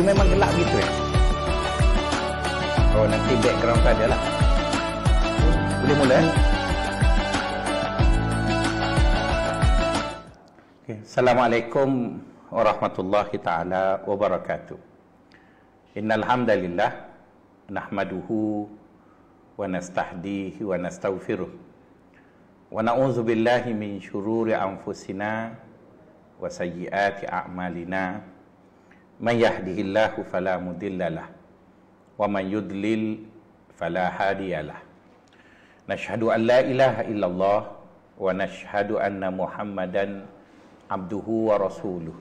memang gelap gitu ya? Oh, nanti background tu adalah. Boleh mula? Okay. Assalamualaikum warahmatullahi ta'ala wabarakatuh. Innal hamdalillah nahmaduhu wa nastahdihi wa nastaghfiruh. Wa na'udzu billahi min syururi anfusina wa sayyiati a'malina. Man yahdihillahu fala mudhillalah wa man yudlil fala hadiyalah. Nashhadu an la ilaha illallah wa nashhadu anna Muhammadan abduhu wa rasuluh.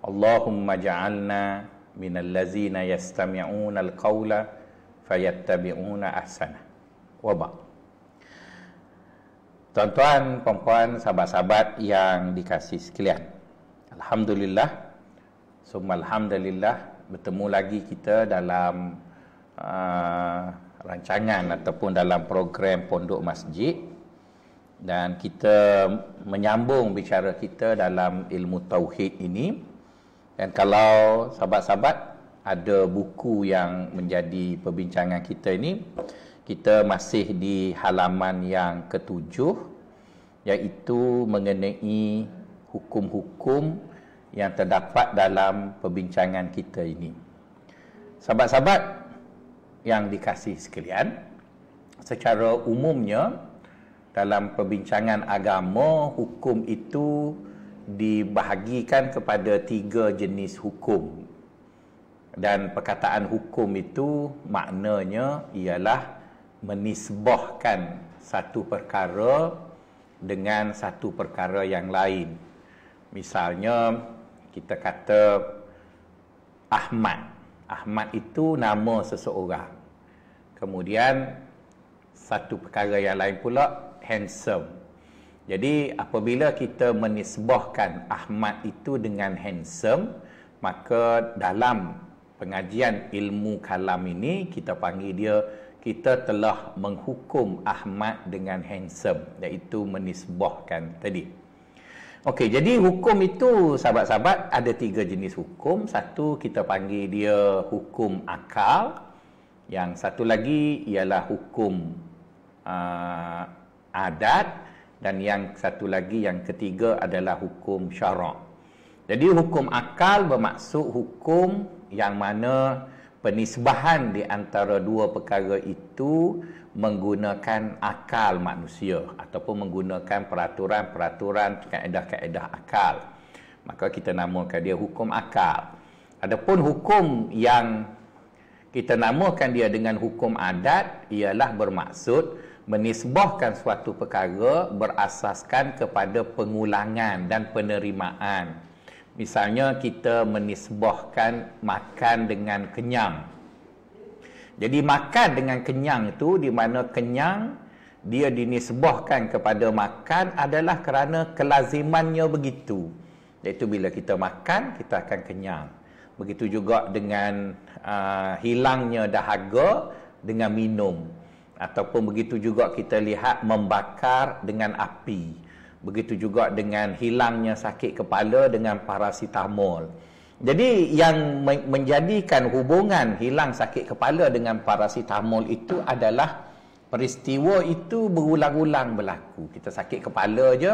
Allahumma ja'alna minal ladzina yastami'una al-qawla fayattabi'una ahsana. Wa ba'. Tuan-tuan, puan-puan, sahabat-sahabat yang dikasihi sekalian, alhamdulillah, summa alhamdulillah, bertemu lagi kita dalam rancangan ataupun dalam program Pondok Masjid, dan kita menyambung bicara kita dalam ilmu tauhid ini. Dan kalau sahabat-sahabat ada buku yang menjadi perbincangan kita ini, kita masih di halaman yang ke-7, iaitu mengenai hukum-hukum yang terdapat dalam perbincangan kita ini. Sahabat-sahabat yang dikasihi sekalian, secara umumnya dalam perbincangan agama, hukum itu dibahagikan kepada 3 jenis hukum. Dan perkataan hukum itu maknanya ialah menisbahkan satu perkara dengan satu perkara yang lain. Misalnya kita kata Ahmad. Ahmad itu nama seseorang. Kemudian satu perkara yang lain pula handsome. Jadi apabila kita menisbahkan Ahmad itu dengan handsome, maka dalam pengajian ilmu kalam ini kita panggil dia, kita telah menghukum Ahmad dengan handsome, iaitu menisbahkan tadi. Okey, jadi hukum itu sahabat-sahabat ada 3 jenis hukum. Satu kita panggil dia hukum akal. Yang satu lagi ialah hukum adat, dan yang satu lagi, yang ketiga adalah hukum syarak. Jadi hukum akal bermaksud hukum yang mana penisbahan di antara 2 perkara itu menggunakan akal manusia ataupun menggunakan peraturan-peraturan, kaedah-kaedah akal. Maka kita namakan dia hukum akal. Adapun hukum yang kita namakan dia dengan hukum adat ialah bermaksud menisbahkan suatu perkara berasaskan kepada pengulangan dan penerimaan. Misalnya kita menisbahkan makan dengan kenyang. Jadi makan dengan kenyang itu, di mana kenyang dia dinisbahkan kepada makan adalah kerana kelazimannya begitu. Iaitu bila kita makan, kita akan kenyang. Begitu juga dengan hilangnya dahaga dengan minum. Ataupun begitu juga kita lihat membakar dengan api. Begitu juga dengan hilangnya sakit kepala dengan paracetamol. Jadi yang menjadikan hubungan hilang sakit kepala dengan paracetamol itu adalah peristiwa itu berulang-ulang berlaku. Kita sakit kepala je,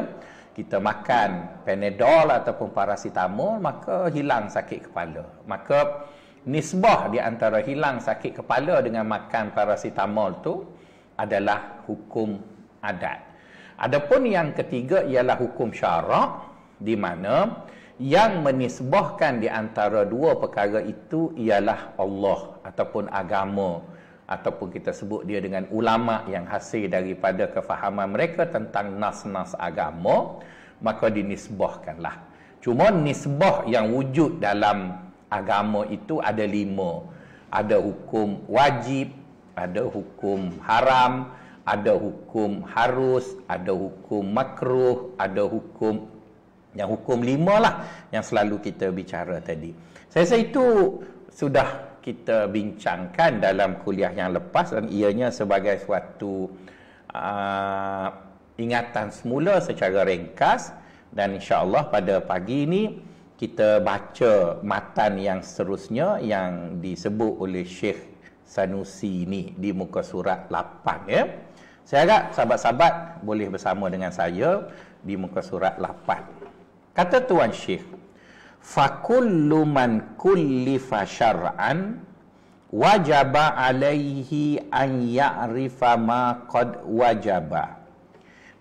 kita makan Panadol ataupun paracetamol, maka hilang sakit kepala. Maka nisbah di antara hilang sakit kepala dengan makan paracetamol tu adalah hukum adat. Adapun yang ketiga ialah hukum syarak, di mana yang menisbahkan di antara 2 perkara itu ialah Allah ataupun agama, ataupun kita sebut dia dengan ulama yang hasil daripada kefahaman mereka tentang nas-nas agama, maka dinisbahkanlah. Cuma nisbah yang wujud dalam agama itu ada 5. Ada hukum wajib, ada hukum haram, ada hukum harus, ada hukum makruh, ada hukum, yang hukum 5 lah yang selalu kita bicara tadi. Saya rasa itu sudah kita bincangkan dalam kuliah yang lepas, dan ianya sebagai suatu ingatan semula secara ringkas. Dan insya-Allah pada pagi ini kita baca matan yang seterusnya yang disebut oleh Syekh Sanusi ni di muka surat 8 ya. Saya harap sahabat-sahabat boleh bersama dengan saya di muka surat 8. Kata Tuan Syekh, fakullu man kullifa syar'an wajaba alaihi an ya'rifa ma qad wajaba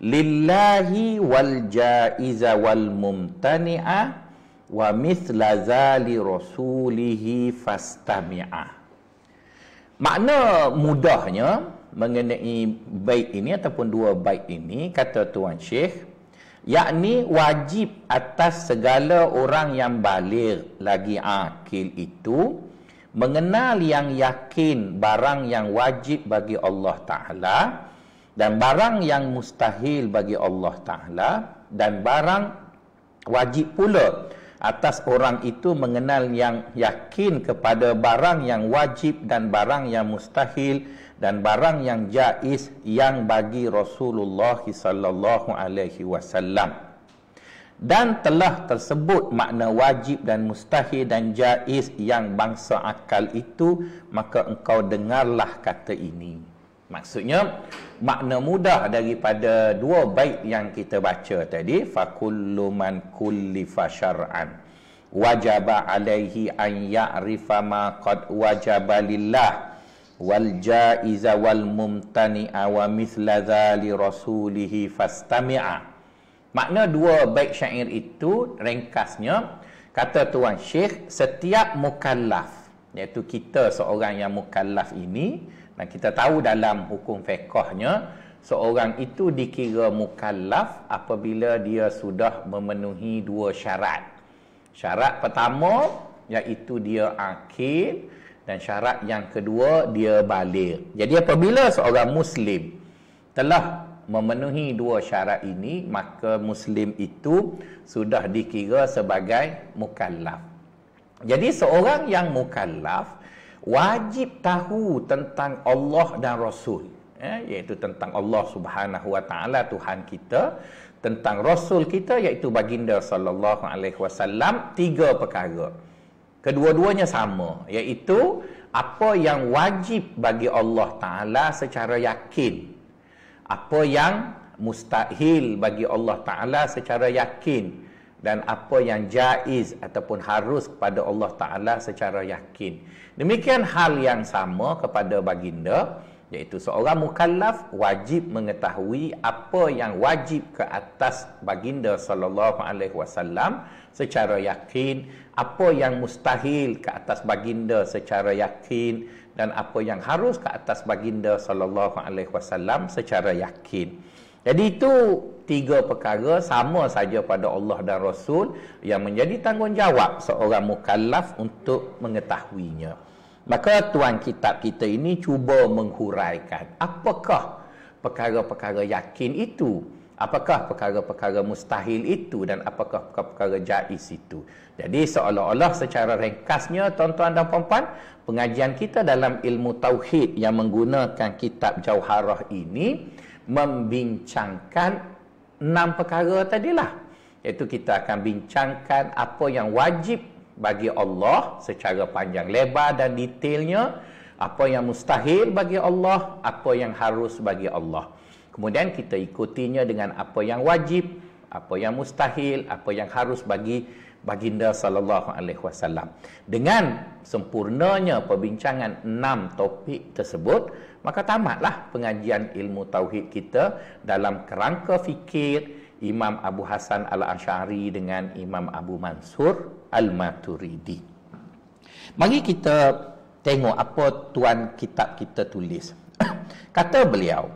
lillahi wal jaiza wal mumtani'a wa mithla zali rasulihi fastami'a. Makna mudahnya mengenai bait ini ataupun dua bait ini, kata Tuan Syekh, yakni wajib atas segala orang yang baligh lagi akil itu mengenal yang yakin barang yang wajib bagi Allah Ta'ala dan barang yang mustahil bagi Allah Ta'ala, dan barang wajib pula atas orang itu mengenal yang yakin kepada barang yang wajib dan barang yang mustahil dan barang yang jaiz yang bagi Rasulullah sallallahu alaihi wasallam. Dan telah tersebut makna wajib dan mustahil dan jaiz yang bangsa akal itu, maka engkau dengarlah kata ini. Maksudnya makna mudah daripada dua bait yang kita baca tadi, fakullu man kullifa syar'an wajaba alaihi an ya'rifa ma qad wajaba lillah wal jaiza wal mumtani'a wa mithla dzali rasulihi fastami'a. Makna dua bait syair itu ringkasnya, kata Tuan Syekh, setiap mukallaf, iaitu kita seorang yang mukallaf ini, dan kita tahu dalam hukum fiqhnya seorang itu dikira mukallaf apabila dia sudah memenuhi dua syarat. Syarat pertama iaitu dia akil, dan syarat yang kedua dia baligh. Jadi apabila seorang muslim telah memenuhi dua syarat ini, maka muslim itu sudah dikira sebagai mukallaf. Jadi seorang yang mukallaf wajib tahu tentang Allah dan Rasul, iaitu tentang Allah Subhanahu Wa Taala Tuhan kita, tentang Rasul kita iaitu baginda sallallahu alaihi wasallam, tiga perkara. Kedua-duanya sama, iaitu apa yang wajib bagi Allah Taala secara yakin, apa yang mustahil bagi Allah Taala secara yakin, dan apa yang jaiz ataupun harus kepada Allah Ta'ala secara yakin. Demikian hal yang sama kepada baginda, iaitu seorang mukallaf wajib mengetahui apa yang wajib ke atas baginda sallallahu alaihi wasallam secara yakin, apa yang mustahil ke atas baginda secara yakin, dan apa yang harus ke atas baginda sallallahu alaihi wasallam secara yakin. Jadi itu tiga perkara sama saja pada Allah dan Rasul yang menjadi tanggungjawab seorang mukallaf untuk mengetahuinya. Maka tuan kitab kita ini cuba menghuraikan apakah perkara-perkara yakin itu, apakah perkara-perkara mustahil itu, dan apakah perkara-perkara jaiz itu. Jadi seolah-olah secara ringkasnya tuan-tuan dan puan-puan, pengajian kita dalam ilmu tauhid yang menggunakan kitab Jauharah ini membincangkan 6 perkara tadilah, iaitu kita akan bincangkan apa yang wajib bagi Allah secara panjang lebar dan detailnya, apa yang mustahil bagi Allah, apa yang harus bagi Allah. Kemudian kita ikutinya dengan apa yang wajib, apa yang mustahil, apa yang harus bagi baginda sallallahu alaihi wasallam. Dengan sempurnanya perbincangan 6 topik tersebut, maka tamatlah pengajian ilmu tauhid kita dalam kerangka fikir Imam Abu Hasan Al-Asy'ari dengan Imam Abu Mansur Al-Maturidi. Mari kita tengok apa tuan kitab kita tulis. Kata beliau,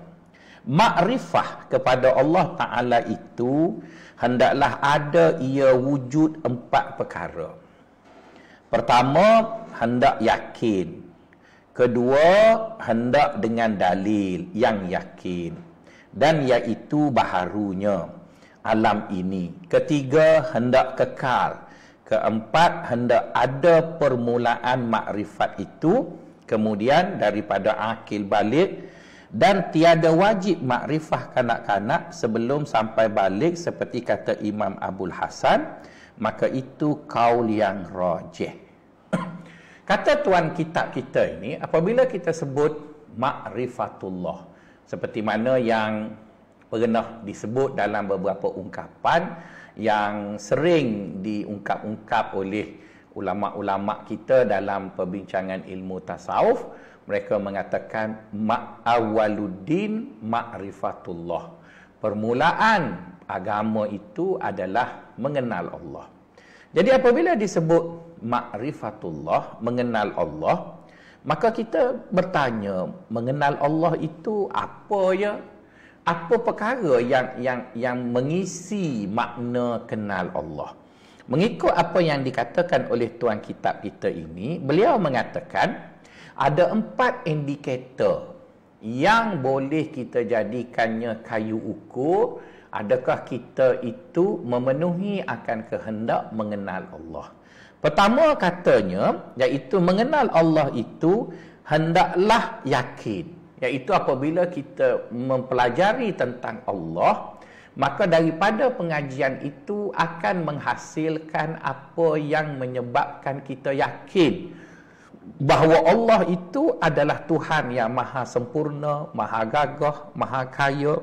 makrifah kepada Allah Ta'ala itu hendaklah ada ia wujud 4 perkara. Pertama, hendak yakin. Kedua, hendak dengan dalil yang yakin, dan iaitu baharunya alam ini. Ketiga, hendak kekal. Keempat, hendak ada permulaan makrifat itu, kemudian daripada akil balik, dan tiada wajib makrifah kanak-kanak sebelum sampai balik, seperti kata Imam Abul Hasan, maka itu kaul yang rajih. Kata tuan kitab kita ini, apabila kita sebut ma'rifatullah, seperti mana yang pernah disebut dalam beberapa ungkapan yang sering diungkap-ungkap oleh ulama-ulama kita dalam perbincangan ilmu tasawuf, mereka mengatakan ma'awaluddin ma'rifatullah. Permulaan agama itu adalah mengenal Allah. Jadi apabila disebut ma'rifatullah, mengenal Allah, maka kita bertanya, mengenal Allah itu apa ya? Apa perkara yang mengisi makna kenal Allah? Mengikut apa yang dikatakan oleh tuan kitab kita ini, beliau mengatakan ada 4 indikator yang boleh kita jadikannya kayu ukur adakah kita itu memenuhi akan kehendak mengenal Allah. Pertama katanya, iaitu mengenal Allah itu hendaklah yakin. Iaitu apabila kita mempelajari tentang Allah, maka daripada pengajian itu akan menghasilkan apa yang menyebabkan kita yakin bahawa Allah itu adalah Tuhan yang maha sempurna, maha gagah, maha kaya,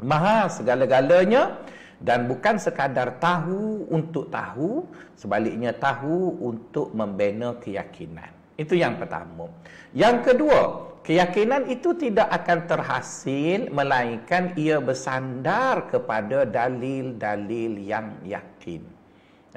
maha segala-galanya, dan bukan sekadar tahu untuk tahu, sebaliknya tahu untuk membina keyakinan. Itu yang pertama. Yang kedua, keyakinan itu tidak akan terhasil melainkan ia bersandar kepada dalil-dalil yang yakin.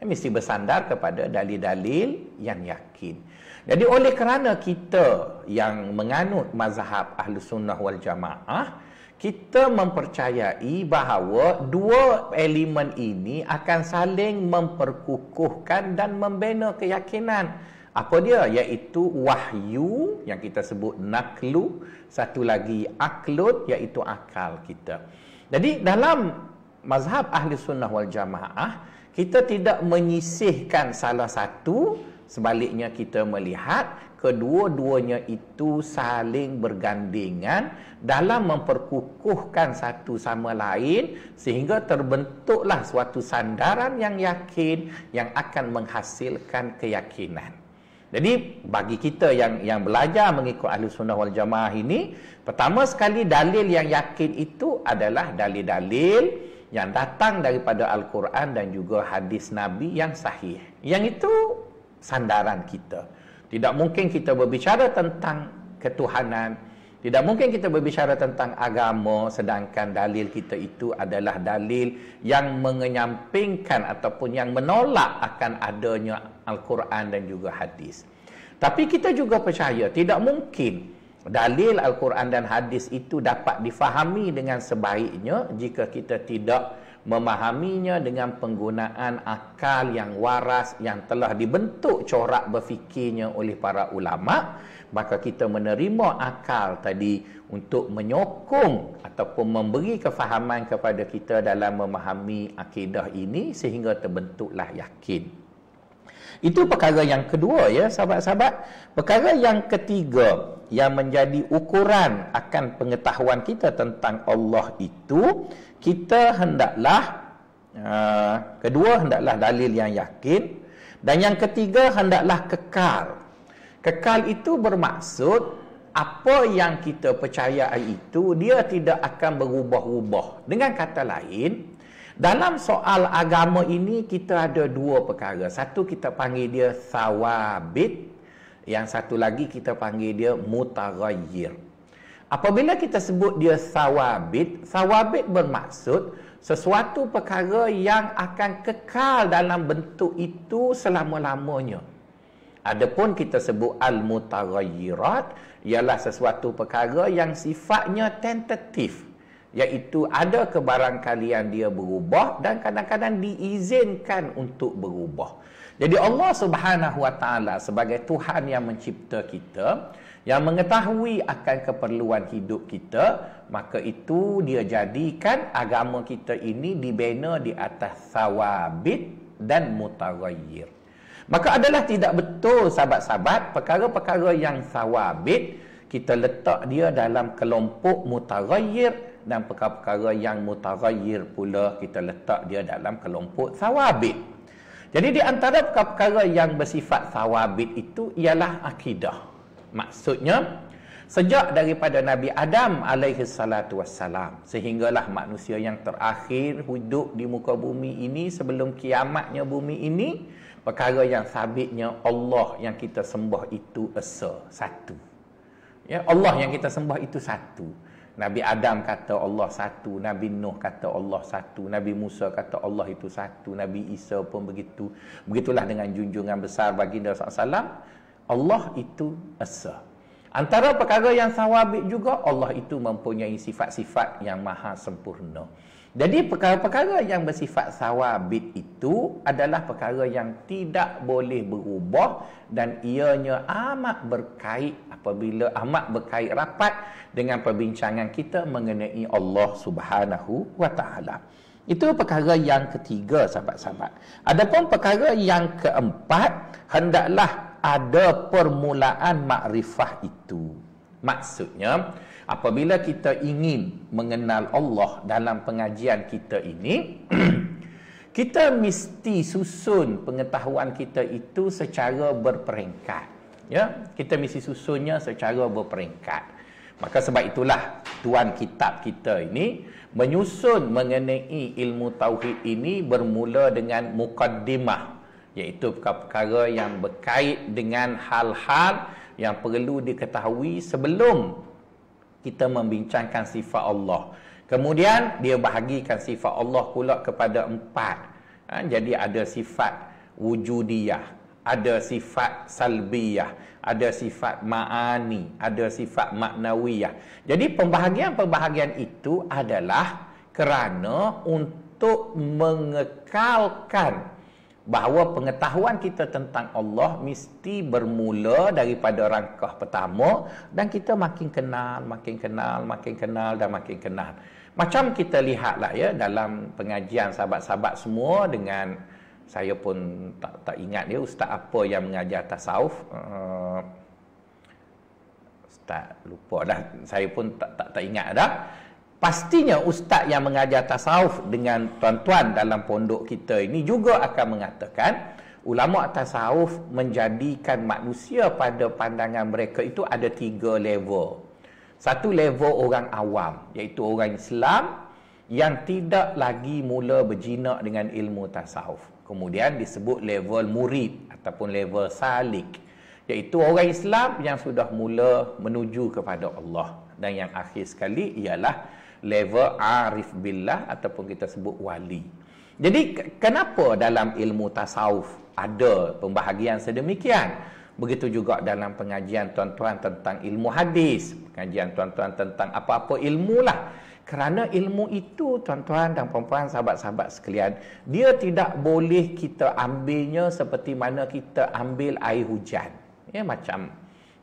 Mesti bersandar kepada dalil-dalil yang yakin. Jadi oleh kerana kita yang menganut mazhab Ahlus Sunnah wal Jamaah, kita mempercayai bahawa dua elemen ini akan saling memperkukuhkan dan membina keyakinan. Apa dia? Iaitu wahyu, yang kita sebut naklu, satu lagi aklud, iaitu akal kita. Jadi dalam mazhab Ahli Sunnah wal Jamaah, kita tidak menyisihkan salah satu, sebaliknya kita melihat kedua-duanya itu saling bergandengan dalam memperkukuhkan satu sama lain sehingga terbentuklah suatu sandaran yang yakin yang akan menghasilkan keyakinan. Jadi bagi kita yang belajar mengikut Ahlus Sunnah wal Jamaah ini, pertama sekali dalil yang yakin itu adalah dalil-dalil yang datang daripada Al-Quran dan juga hadis Nabi yang sahih. Yang itu sandaran kita. Tidak mungkin kita berbicara tentang ketuhanan, tidak mungkin kita berbicara tentang agama sedangkan dalil kita itu adalah dalil yang mengenyampingkan ataupun yang menolak akan adanya Al-Quran dan juga hadis. Tapi kita juga percaya tidak mungkin dalil Al-Quran dan hadis itu dapat difahami dengan sebaiknya jika kita tidak memahaminya dengan penggunaan akal yang waras yang telah dibentuk corak berfikirnya oleh para ulama. Maka kita menerima akal tadi untuk menyokong ataupun memberi kefahaman kepada kita dalam memahami akidah ini sehingga terbentuklah yakin. Itu perkara yang kedua ya sahabat-sahabat. Perkara yang ketiga yang menjadi ukuran akan pengetahuan kita tentang Allah itu, kita hendaklah kedua hendaklah dalil yang yakin, dan yang ketiga hendaklah kekal. Kekal itu bermaksud apa yang kita percayai itu dia tidak akan berubah-ubah. Dengan kata lain, dalam soal agama ini kita ada dua perkara. Satu kita panggil dia thawabit, yang satu lagi kita panggil dia mutaghayyir. Apabila kita sebut dia thawabit, thawabit bermaksud sesuatu perkara yang akan kekal dalam bentuk itu selama-lamanya. Adapun kita sebut al-mutaghayyirat ialah sesuatu perkara yang sifatnya tentatif, iaitu ada kebarangkalian dia berubah dan kadang-kadang diizinkan untuk berubah. Jadi Allah Subhanahu wa taala sebagai Tuhan yang mencipta kita, yang mengetahui akan keperluan hidup kita, maka itu dia jadikan agama kita ini dibina di atas thawabit dan mutaghayyir. Maka adalah tidak betul sahabat-sahabat perkara-perkara yang thawabit kita letak dia dalam kelompok mutaghayyir, dan perkara-perkara yang mutaghayyir pula kita letak dia dalam kelompok thawabit. Jadi di antara perkara yang bersifat thawabit itu ialah akidah. Maksudnya, sejak daripada Nabi Adam alaihi salatu wassalam sehinggalah manusia yang terakhir hidup di muka bumi ini sebelum kiamatnya bumi ini, perkara yang sabitnya Allah yang kita sembah itu esa, satu. Ya, Allah yang kita sembah itu satu. Nabi Adam kata Allah satu, Nabi Nuh kata Allah satu, Nabi Musa kata Allah itu satu, Nabi Isa pun begitu. Begitulah dengan junjungan besar baginda SAW, Allah itu esa. Antara perkara yang sawabit juga, Allah itu mempunyai sifat-sifat yang maha sempurna. Jadi perkara-perkara yang bersifat sawabit itu adalah perkara yang tidak boleh berubah dan ianya amat berkait rapat dengan perbincangan kita mengenai Allah Subhanahu wa taala. Itu perkara yang ketiga, sahabat-sahabat. Adapun perkara yang keempat, hendaklah ada permulaan makrifah itu. Maksudnya, apabila kita ingin mengenal Allah dalam pengajian kita ini, kita mesti susun pengetahuan kita itu secara berperingkat. Ya, kita mesti susunnya secara berperingkat. Maka sebab itulah tuan kitab kita ini menyusun mengenai ilmu tauhid ini bermula dengan muqaddimah, iaitu perkara-perkara yang berkait dengan hal-hal yang perlu diketahui sebelum kita membincangkan sifat Allah. Kemudian dia bahagikan sifat Allah pula kepada 4. Jadi ada sifat wujudiyah, ada sifat salbiyah, ada sifat ma'ani, ada sifat maknawiyah. Jadi pembahagian-pembahagian itu adalah kerana untuk mengekalkan bahawa pengetahuan kita tentang Allah mesti bermula daripada rangkah pertama dan kita makin kenal dan makin kenal. Macam kita lihatlah ya dalam pengajian sahabat-sahabat semua, dengan saya pun tak ingat dia ustaz apa yang mengajar tasawuf, ustaz lupa dah, saya pun tak ingat dah. Pastinya ustaz yang mengajar tasawuf dengan tuan-tuan dalam pondok kita ini juga akan mengatakan ulama tasawuf menjadikan manusia pada pandangan mereka itu ada 3 level. Satu level orang awam, iaitu orang Islam yang tidak lagi mula berjinak dengan ilmu tasawuf. Kemudian disebut level murid ataupun level salik, iaitu orang Islam yang sudah mula menuju kepada Allah. Dan yang akhir sekali ialah level arif billah ataupun kita sebut wali. Jadi kenapa dalam ilmu tasawuf ada pembahagian sedemikian? Begitu juga dalam pengajian tuan-tuan tentang ilmu hadis, pengajian tuan-tuan tentang apa-apa ilmu lah. Kerana ilmu itu tuan-tuan dan puan-puan, sahabat-sahabat sekalian, dia tidak boleh kita ambilnya seperti mana kita ambil air hujan. Ya, macam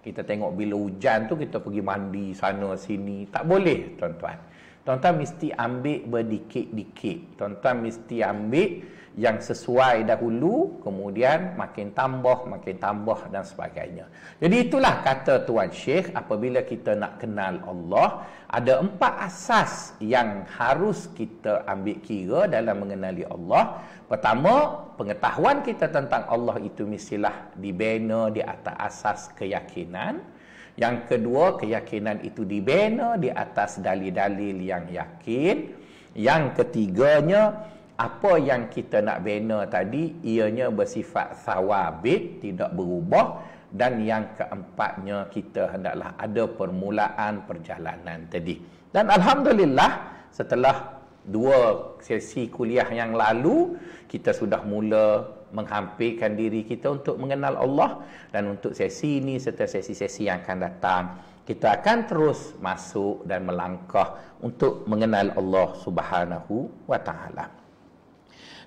kita tengok bila hujan tu kita pergi mandi sana sini, tak boleh tuan-tuan. Tuan-tuan mesti ambil berdikit-dikit. Tuan-tuan mesti ambil yang sesuai dahulu, kemudian makin tambah dan sebagainya. Jadi itulah kata Tuan Syekh, apabila kita nak kenal Allah, ada 4 asas yang harus kita ambil kira dalam mengenali Allah. Pertama, pengetahuan kita tentang Allah itu mestilah dibina di atas asas keyakinan. Yang kedua, keyakinan itu dibina di atas dalil-dalil yang yakin. Yang ketiganya, apa yang kita nak bina tadi, ianya bersifat thawabit, tidak berubah. Dan yang keempatnya, kita hendaklah ada permulaan perjalanan tadi. Dan Alhamdulillah, setelah 2 sesi kuliah yang lalu, kita sudah mula menghampirkan diri kita untuk mengenal Allah. Dan untuk sesi ini serta sesi-sesi yang akan datang, kita akan terus masuk dan melangkah untuk mengenal Allah Subhanahu wa taala.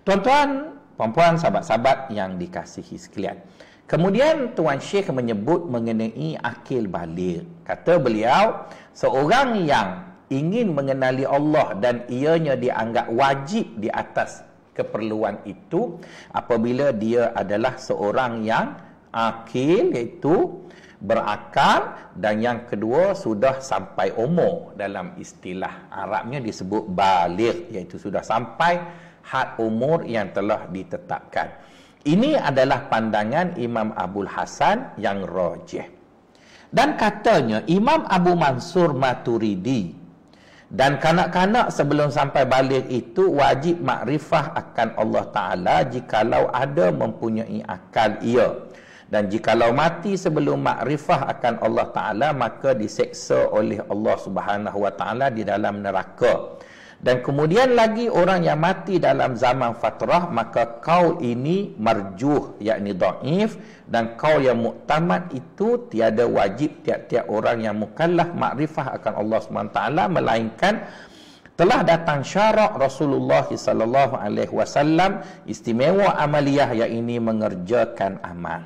Tuan-tuan, puan-puan, sahabat-sahabat yang dikasihi sekalian, kemudian Tuan Syekh menyebut mengenai akil baligh. Kata beliau, seorang yang ingin mengenali Allah dan ianya dianggap wajib di atas keperluan itu apabila dia adalah seorang yang akil, iaitu berakal, dan yang kedua sudah sampai umur. Dalam istilah Arabnya disebut baligh, iaitu sudah sampai had umur yang telah ditetapkan. Ini adalah pandangan Imam Abul Hasan yang rajih. Dan katanya Imam Abu Mansur Maturidi dan kanak-kanak sebelum sampai balik itu wajib makrifah akan Allah Ta'ala jikalau ada mempunyai akal ia. Dan jikalau mati sebelum makrifah akan Allah Ta'ala maka diseksa oleh Allah Subhanahu Wa Ta'ala di dalam neraka. Dan kemudian lagi orang yang mati dalam zaman fatrah maka qaul ini marjuh yakni dhaif, dan qaul yang muktamad itu tiada wajib tiap-tiap orang yang mukallaf makrifah akan Allah SWT, melainkan telah datang syarak Rasulullah sallallahu alaihi wasallam istimewa amaliyah yang ini mengerjakan amal.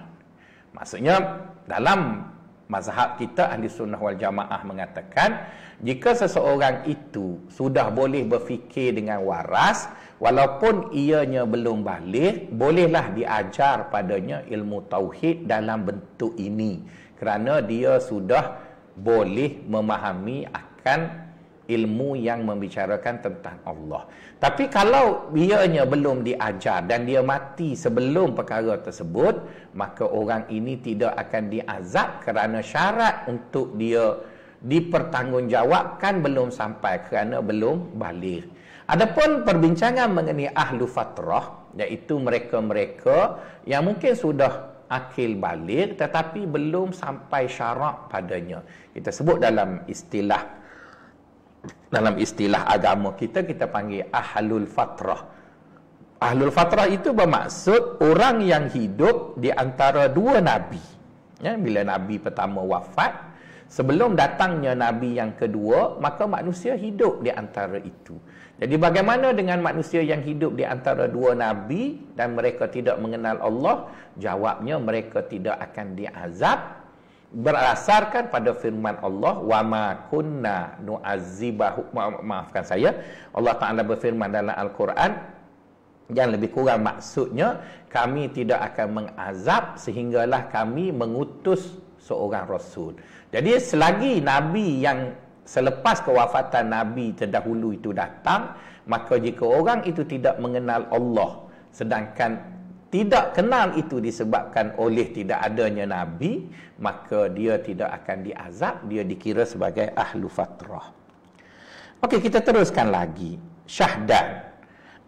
Maksudnya dalam mazhab kita Ahli Sunnah wal Jamaah mengatakan jika seseorang itu sudah boleh berfikir dengan waras walaupun ianya belum balik, bolehlah diajar padanya ilmu tauhid dalam bentuk ini kerana dia sudah boleh memahami akan ilmu yang membicarakan tentang Allah. Tapi kalau ianya belum diajar dan dia mati sebelum perkara tersebut, maka orang ini tidak akan diazab kerana syarat untuk dia dipertanggungjawabkan belum sampai kerana belum balik. Adapun perbincangan mengenai ahlu fatrah, iaitu mereka-mereka yang mungkin sudah akil balik tetapi belum sampai syarak padanya. Kita sebut dalam istilah agama kita panggil ahlul fatrah. Ahlul fatrah itu bermaksud orang yang hidup di antara dua nabi. Bila nabi pertama wafat, sebelum datangnya nabi yang kedua, maka manusia hidup di antara itu. Jadi bagaimana dengan manusia yang hidup di antara dua nabi dan mereka tidak mengenal Allah? Jawabnya mereka tidak akan diazab berdasarkan pada firman Allah, wa ma kunna nu'azzibahu, maafkan saya, Allah Ta'ala berfirman dalam Al-Quran yang lebih kurang maksudnya kami tidak akan mengazab sehinggalah kami mengutus seorang rasul. Jadi selagi nabi yang selepas kewafatan nabi terdahulu itu datang, maka jika orang itu tidak mengenal Allah sedangkan tidak kenal itu disebabkan oleh tidak adanya nabi, maka dia tidak akan diazab, dia dikira sebagai ahlu fatrah. Okey, kita teruskan lagi. Syahdan.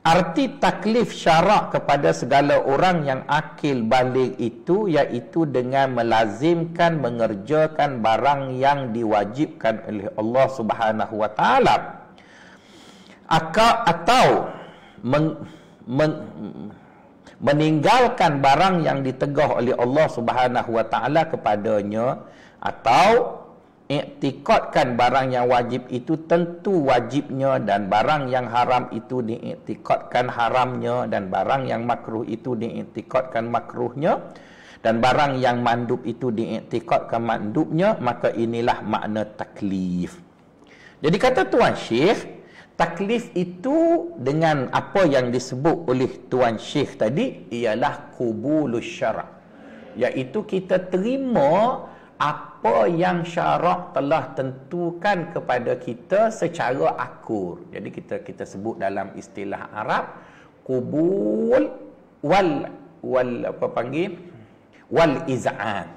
Arti taklif syarak kepada segala orang yang akil balik itu iaitu dengan melazimkan mengerjakan barang yang diwajibkan oleh Allah Subhanahu Wa Taala atau meninggalkan barang yang ditegah oleh Allah Subhanahu Wa Taala kepadanya, atau iktikadkan barang yang wajib itu tentu wajibnya dan barang yang haram itu diiktikadkan haramnya, dan barang yang makruh itu diiktikadkan makruhnya, dan barang yang mandub itu diiktikadkan mandubnya. Maka inilah makna taklif. Jadi kata Tuan Syekh, taklif itu dengan apa yang disebut oleh Tuan Syekh tadi ialah qubulus syara', iaitu kita terima apa yang syarak telah tentukan kepada kita secara akur. Jadi kita sebut dalam istilah Arab qubul wal iz'an,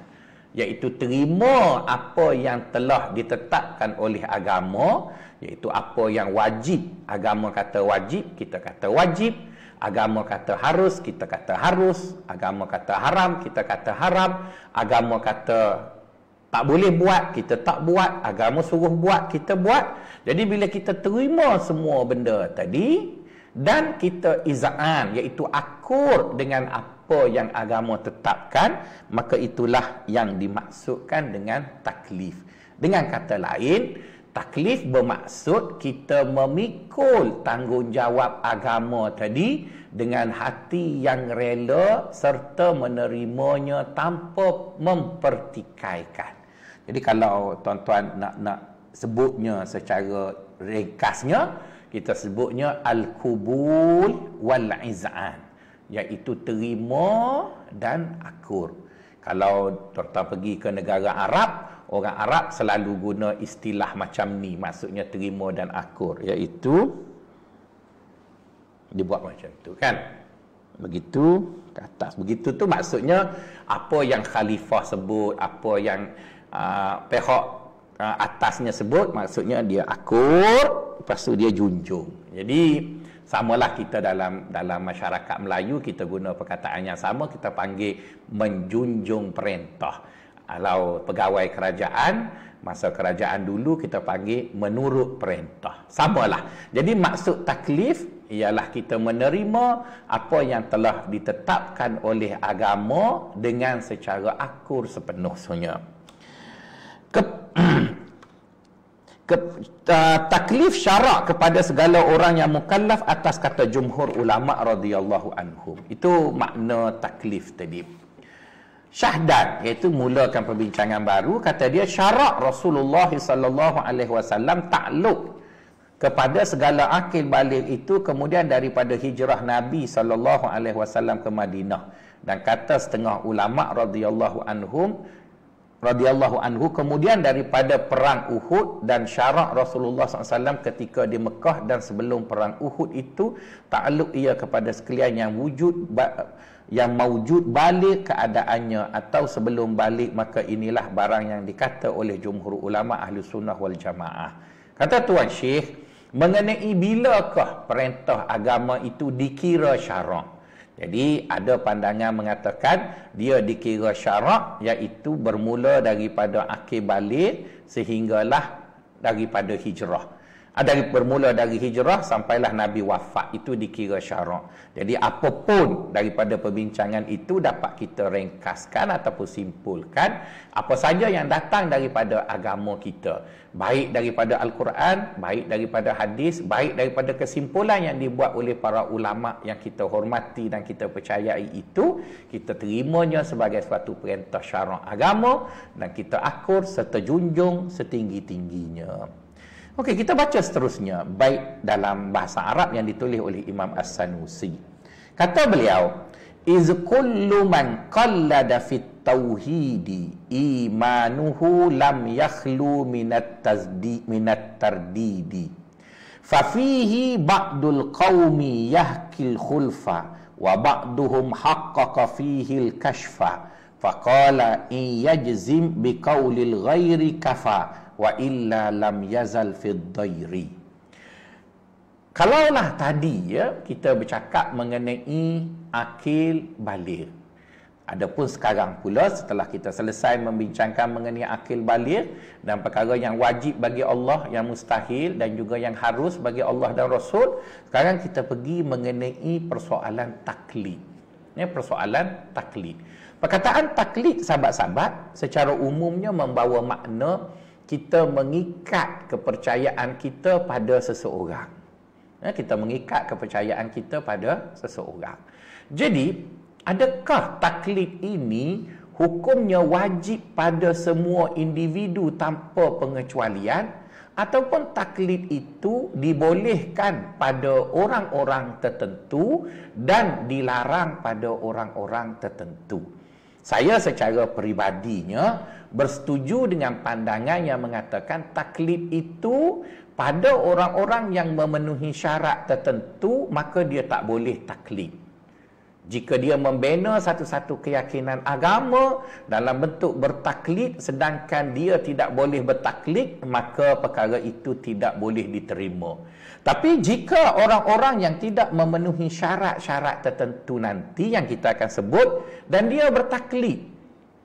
iaitu terima apa yang telah ditetapkan oleh agama, iaitu apa yang wajib. Agama kata wajib, kita kata wajib. Agama kata harus, kita kata harus. Agama kata haram, kita kata haram. Agama kata tak boleh buat, kita tak buat. Agama suruh buat, kita buat. Jadi bila kita terima semua benda tadi dan kita iza'an, iaitu akur dengan apa yang agama tetapkan, maka itulah yang dimaksudkan dengan taklif. Dengan kata lain, taklif bermaksud kita memikul tanggungjawab agama tadi dengan hati yang rela serta menerimanya tanpa mempertikaikan. Jadi kalau tuan-tuan nak sebutnya secara ringkasnya, kita sebutnya al-qubul wal iz'an, iaitu terima dan akur. Kalau tuan-tuan pergi ke negara Arab, orang Arab selalu guna istilah macam ni, maksudnya terima dan akur, iaitu dibuat macam tu kan. begitu ke atas. Begitu tu maksudnya apa yang khalifah sebut, apa yang pihak atasnya sebut, maksudnya dia akur, lepas tu dia junjung. Jadi samalah kita dalam masyarakat Melayu, kita guna perkataan yang sama, kita panggil menjunjung perintah. Kalau pegawai kerajaan, masa kerajaan dulu kita panggil menurut perintah. Samalah. Jadi maksud taklif ialah kita menerima apa yang telah ditetapkan oleh agama dengan secara akur sepenuhnya. Taklif syarak kepada segala orang yang mukallaf atas kata jumhur ulama radhiyallahu anhum. Itu makna taklif tadi. Syahdat, iaitu mulakan perbincangan baru, kata dia syarak Rasulullah sallallahu alaihi wasallam takluk kepada segala akil baligh itu kemudian daripada hijrah Nabi sallallahu alaihi wasallam ke Madinah. Dan kata setengah ulama radhiyallahu anhu kemudian daripada perang Uhud, dan syarak Rasulullah SAW ketika di Mekah dan sebelum perang Uhud itu takluk ia kepada sekalian yang mawjud balik keadaannya atau sebelum balik, maka inilah barang yang dikata oleh jumhur ulama ahli sunnah wal jamaah. Kata Tuan Syekh, mengenai bilakah perintah agama itu dikira syarak. Jadi ada pandangan mengatakan dia dikira syarak, iaitu bermula daripada akhir balik sehinggalah daripada hijrah. Bermula dari hijrah sampailah Nabi wafat, itu dikira syarak. Jadi apapun daripada perbincangan itu dapat kita ringkaskan ataupun simpulkan apa saja yang datang daripada agama kita, baik daripada Al-Quran, baik daripada hadis, baik daripada kesimpulan yang dibuat oleh para ulama yang kita hormati dan kita percayai, itu kita terimanya sebagai suatu perintah syarak agama dan kita akur serta junjung setinggi-tingginya. Okey, kita baca seterusnya baik dalam bahasa Arab yang ditulis oleh Imam As-Sanusi. Kata beliau, iz kullu man qallada fit tauhidi imanuhu lam yakhlu minat tardidi fa fihi ba'dul qaumi yahkil khulfa wa ba'duhum haqqaqa fihi al-kashfa faqala in yajzim biqaulil ghairi kafa wa illa lam yazal fid dairi. Kalaulah tadi kita bercakap mengenai akil baligh, adapun sekarang pula setelah kita selesai membincangkan mengenai akil baligh dan perkara yang wajib bagi Allah, yang mustahil dan juga yang harus bagi Allah dan Rasul, sekarang kita pergi mengenai persoalan taklid. Persoalan taklid. Perkataan taklid, sahabat-sahabat, secara umumnya membawa makna kita mengikat kepercayaan kita pada seseorang. Kita mengikat kepercayaan kita pada seseorang. Jadi, adakah taklid ini hukumnya wajib pada semua individu tanpa pengecualian, ataupun taklid itu dibolehkan pada orang-orang tertentu dan dilarang pada orang-orang tertentu? Saya secara peribadinya bersetuju dengan pandangan yang mengatakan taklid itu pada orang-orang yang memenuhi syarat tertentu, maka dia tak boleh taklid. Jika dia membina satu-satu keyakinan agama dalam bentuk bertaklid sedangkan dia tidak boleh bertaklid, maka perkara itu tidak boleh diterima. Tapi jika orang-orang yang tidak memenuhi syarat-syarat tertentu nanti yang kita akan sebut dan dia bertaklid,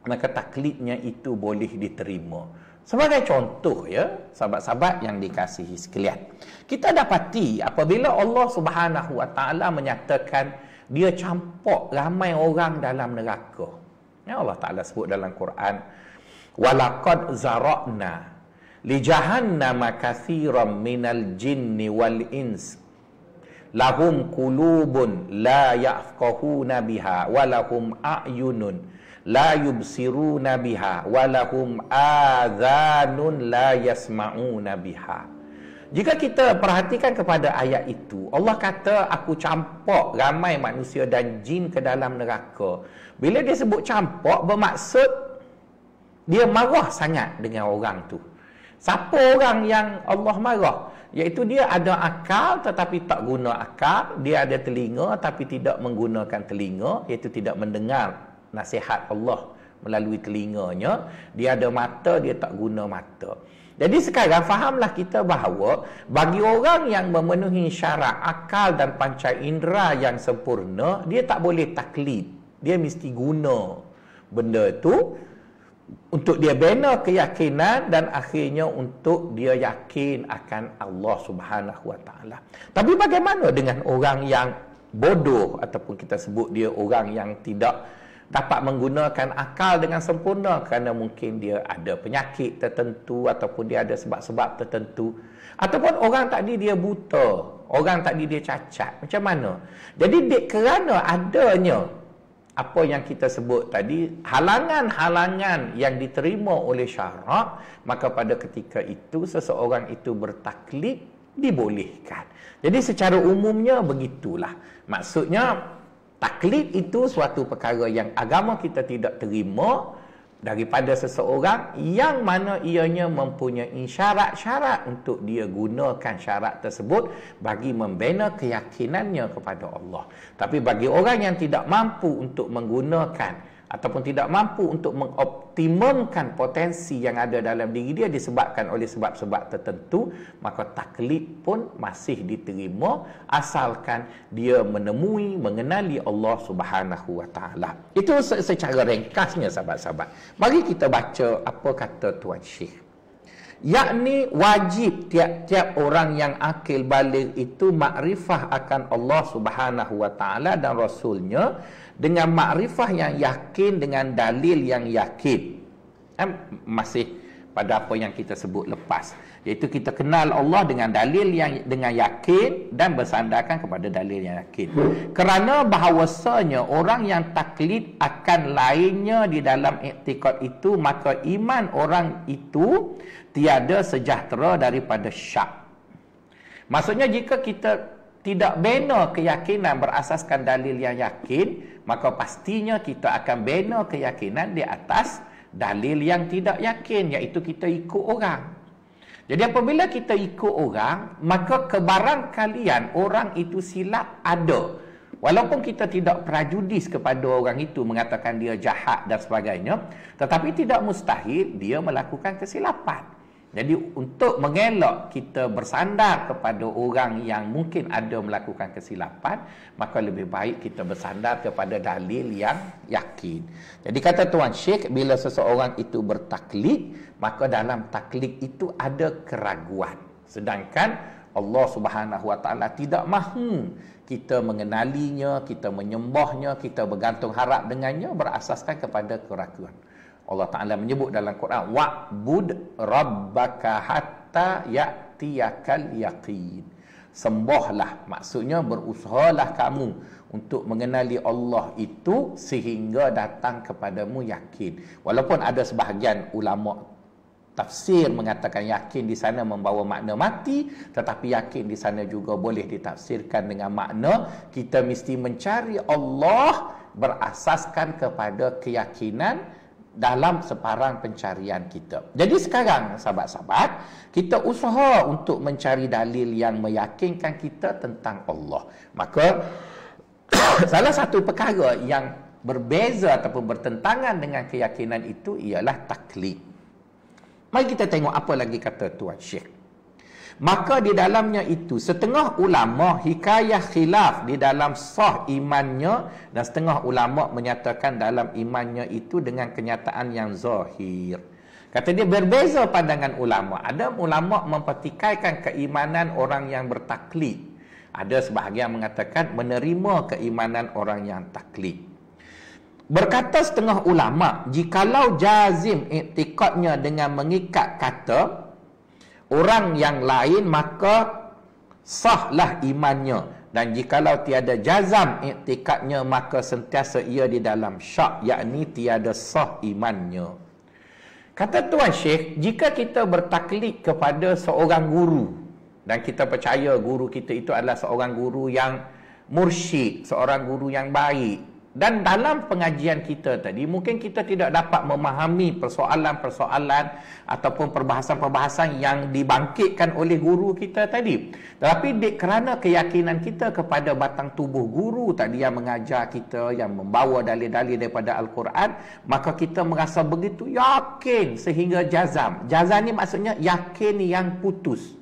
maka taklidnya itu boleh diterima. Sebagai contoh sahabat-sahabat yang dikasihi sekalian, kita dapati apabila Allah Subhanahu Wa Taala menyatakan dia campak ramai orang dalam neraka. Allah Taala sebut dalam Quran, walaqad zara'na li jahannama katsiran minal jinni wal ins lahum qulubun la yafqahuna biha wa lahum a'yunun la yubsiruna biha wa lahum adhanun la yasma'una biha. Jika kita perhatikan kepada ayat itu, Allah kata aku campak ramai manusia dan jin ke dalam neraka. Bila dia sebut campak, bermaksud dia marah sangat dengan orang tu. Siapa orang yang Allah marah? Iaitu dia ada akal tetapi tak guna akal, dia ada telinga tapi tidak menggunakan telinga, iaitu tidak mendengar nasihat Allah melalui telinganya, dia ada mata, dia tak guna mata. Jadi sekarang fahamlah kita bahawa bagi orang yang memenuhi syarat akal dan panca indera yang sempurna, dia tak boleh taklid. Dia mesti guna benda itu untuk dia bina keyakinan dan akhirnya untuk dia yakin akan Allah Subhanahu Wa Taala. Tapi bagaimana dengan orang yang bodoh ataupun kita sebut dia orang yang tidak dapat menggunakan akal dengan sempurna kerana mungkin dia ada penyakit tertentu ataupun dia ada sebab-sebab tertentu, ataupun orang tadi dia buta, orang tadi dia cacat, macam mana? Jadi kerana adanya apa yang kita sebut tadi, halangan-halangan yang diterima oleh syarak, maka pada ketika itu seseorang itu bertaklid dibolehkan. Jadi secara umumnya begitulah. Maksudnya taklid itu suatu perkara yang agama kita tidak terima daripada seseorang yang mana ianya mempunyai syarat-syarat untuk dia gunakan syarat tersebut bagi membina keyakinannya kepada Allah. Tapi bagi orang yang tidak mampu untuk menggunakan ataupun tidak mampu untuk mengoptimumkan potensi yang ada dalam diri dia disebabkan oleh sebab-sebab tertentu, maka taklid pun masih diterima asalkan dia menemui, mengenali Allah Subhanahu Wa Taala. Itu secara ringkasnya sahabat-sahabat. Mari kita baca apa kata Tuan Syekh. Yakni wajib tiap-tiap orang yang akil baligh itu makrifah akan Allah Subhanahu Wa Taala dan Rasulnya dengan makrifah yang yakin, dengan dalil yang yakin. Masih pada apa yang kita sebut lepas, iaitu kita kenal Allah dengan dalil yang dengan yakin dan bersandarkan kepada dalil yang yakin. Kerana bahawasanya orang yang taklid akan lainnya di dalam iktikad itu, maka iman orang itu tiada sejahtera daripada syak. Maksudnya jika kita tidak bina keyakinan berasaskan dalil yang yakin, maka pastinya kita akan bina keyakinan di atas dalil yang tidak yakin, iaitu kita ikut orang. Jadi apabila kita ikut orang, maka kebarangkalian orang itu silap ada. Walaupun kita tidak prejudis kepada orang itu mengatakan dia jahat dan sebagainya, tetapi tidak mustahil dia melakukan kesilapan. Jadi untuk mengelak kita bersandar kepada orang yang mungkin ada melakukan kesilapan, maka lebih baik kita bersandar kepada dalil yang yakin. Jadi kata Tuan Syekh, bila seseorang itu bertaklid, maka dalam taklid itu ada keraguan. Sedangkan Allah Subhanahu Wa Taala tidak mahu kita mengenalinya, kita menyembahnya, kita bergantung harap dengannya berasaskan kepada keraguan. Allah Ta'ala menyebut dalam Quran, wa'bud rabbaka hatta ya'tiyakal yaqin. Sembahlah, maksudnya berusahalah kamu untuk mengenali Allah itu sehingga datang kepadamu yakin. Walaupun ada sebahagian ulama tafsir mengatakan yakin di sana membawa makna mati, tetapi yakin di sana juga boleh ditafsirkan dengan makna kita mesti mencari Allah berasaskan kepada keyakinan dalam separang pencarian kita. Jadi sekarang sahabat-sahabat, kita usaha untuk mencari dalil yang meyakinkan kita tentang Allah. Maka salah satu perkara yang berbeza ataupun bertentangan dengan keyakinan itu ialah taklid. Mari kita tengok apa lagi kata Tuan Syekh. Maka di dalamnya itu setengah ulama hikayah khilaf di dalam sah imannya, dan setengah ulama menyatakan dalam imannya itu dengan kenyataan yang zahir. Kata dia berbeza pandangan ulama. Ada ulama mempertikaikan keimanan orang yang bertaklid. Ada sebahagian mengatakan menerima keimanan orang yang taklid. Berkata setengah ulama, jikalau jazim iktikadnya dengan mengikat kata orang yang lain, maka sahlah imannya. Dan jikalau tiada jazam iktikadnya, maka sentiasa ia di dalam syak, yakni tiada sah imannya. Kata Tuan Syekh, jika kita bertaklid kepada seorang guru dan kita percaya guru kita itu adalah seorang guru yang mursyid, seorang guru yang baik, Dan dalam pengajian kita tadi, mungkin kita tidak dapat memahami persoalan-persoalan ataupun perbahasan-perbahasan yang dibangkitkan oleh guru kita tadi. Tetapi kerana keyakinan kita kepada batang tubuh guru tadi yang mengajar kita, yang membawa dalil-dalil daripada Al-Quran, maka kita merasa begitu yakin sehingga jazam. Jazam ni maksudnya yakin yang putus.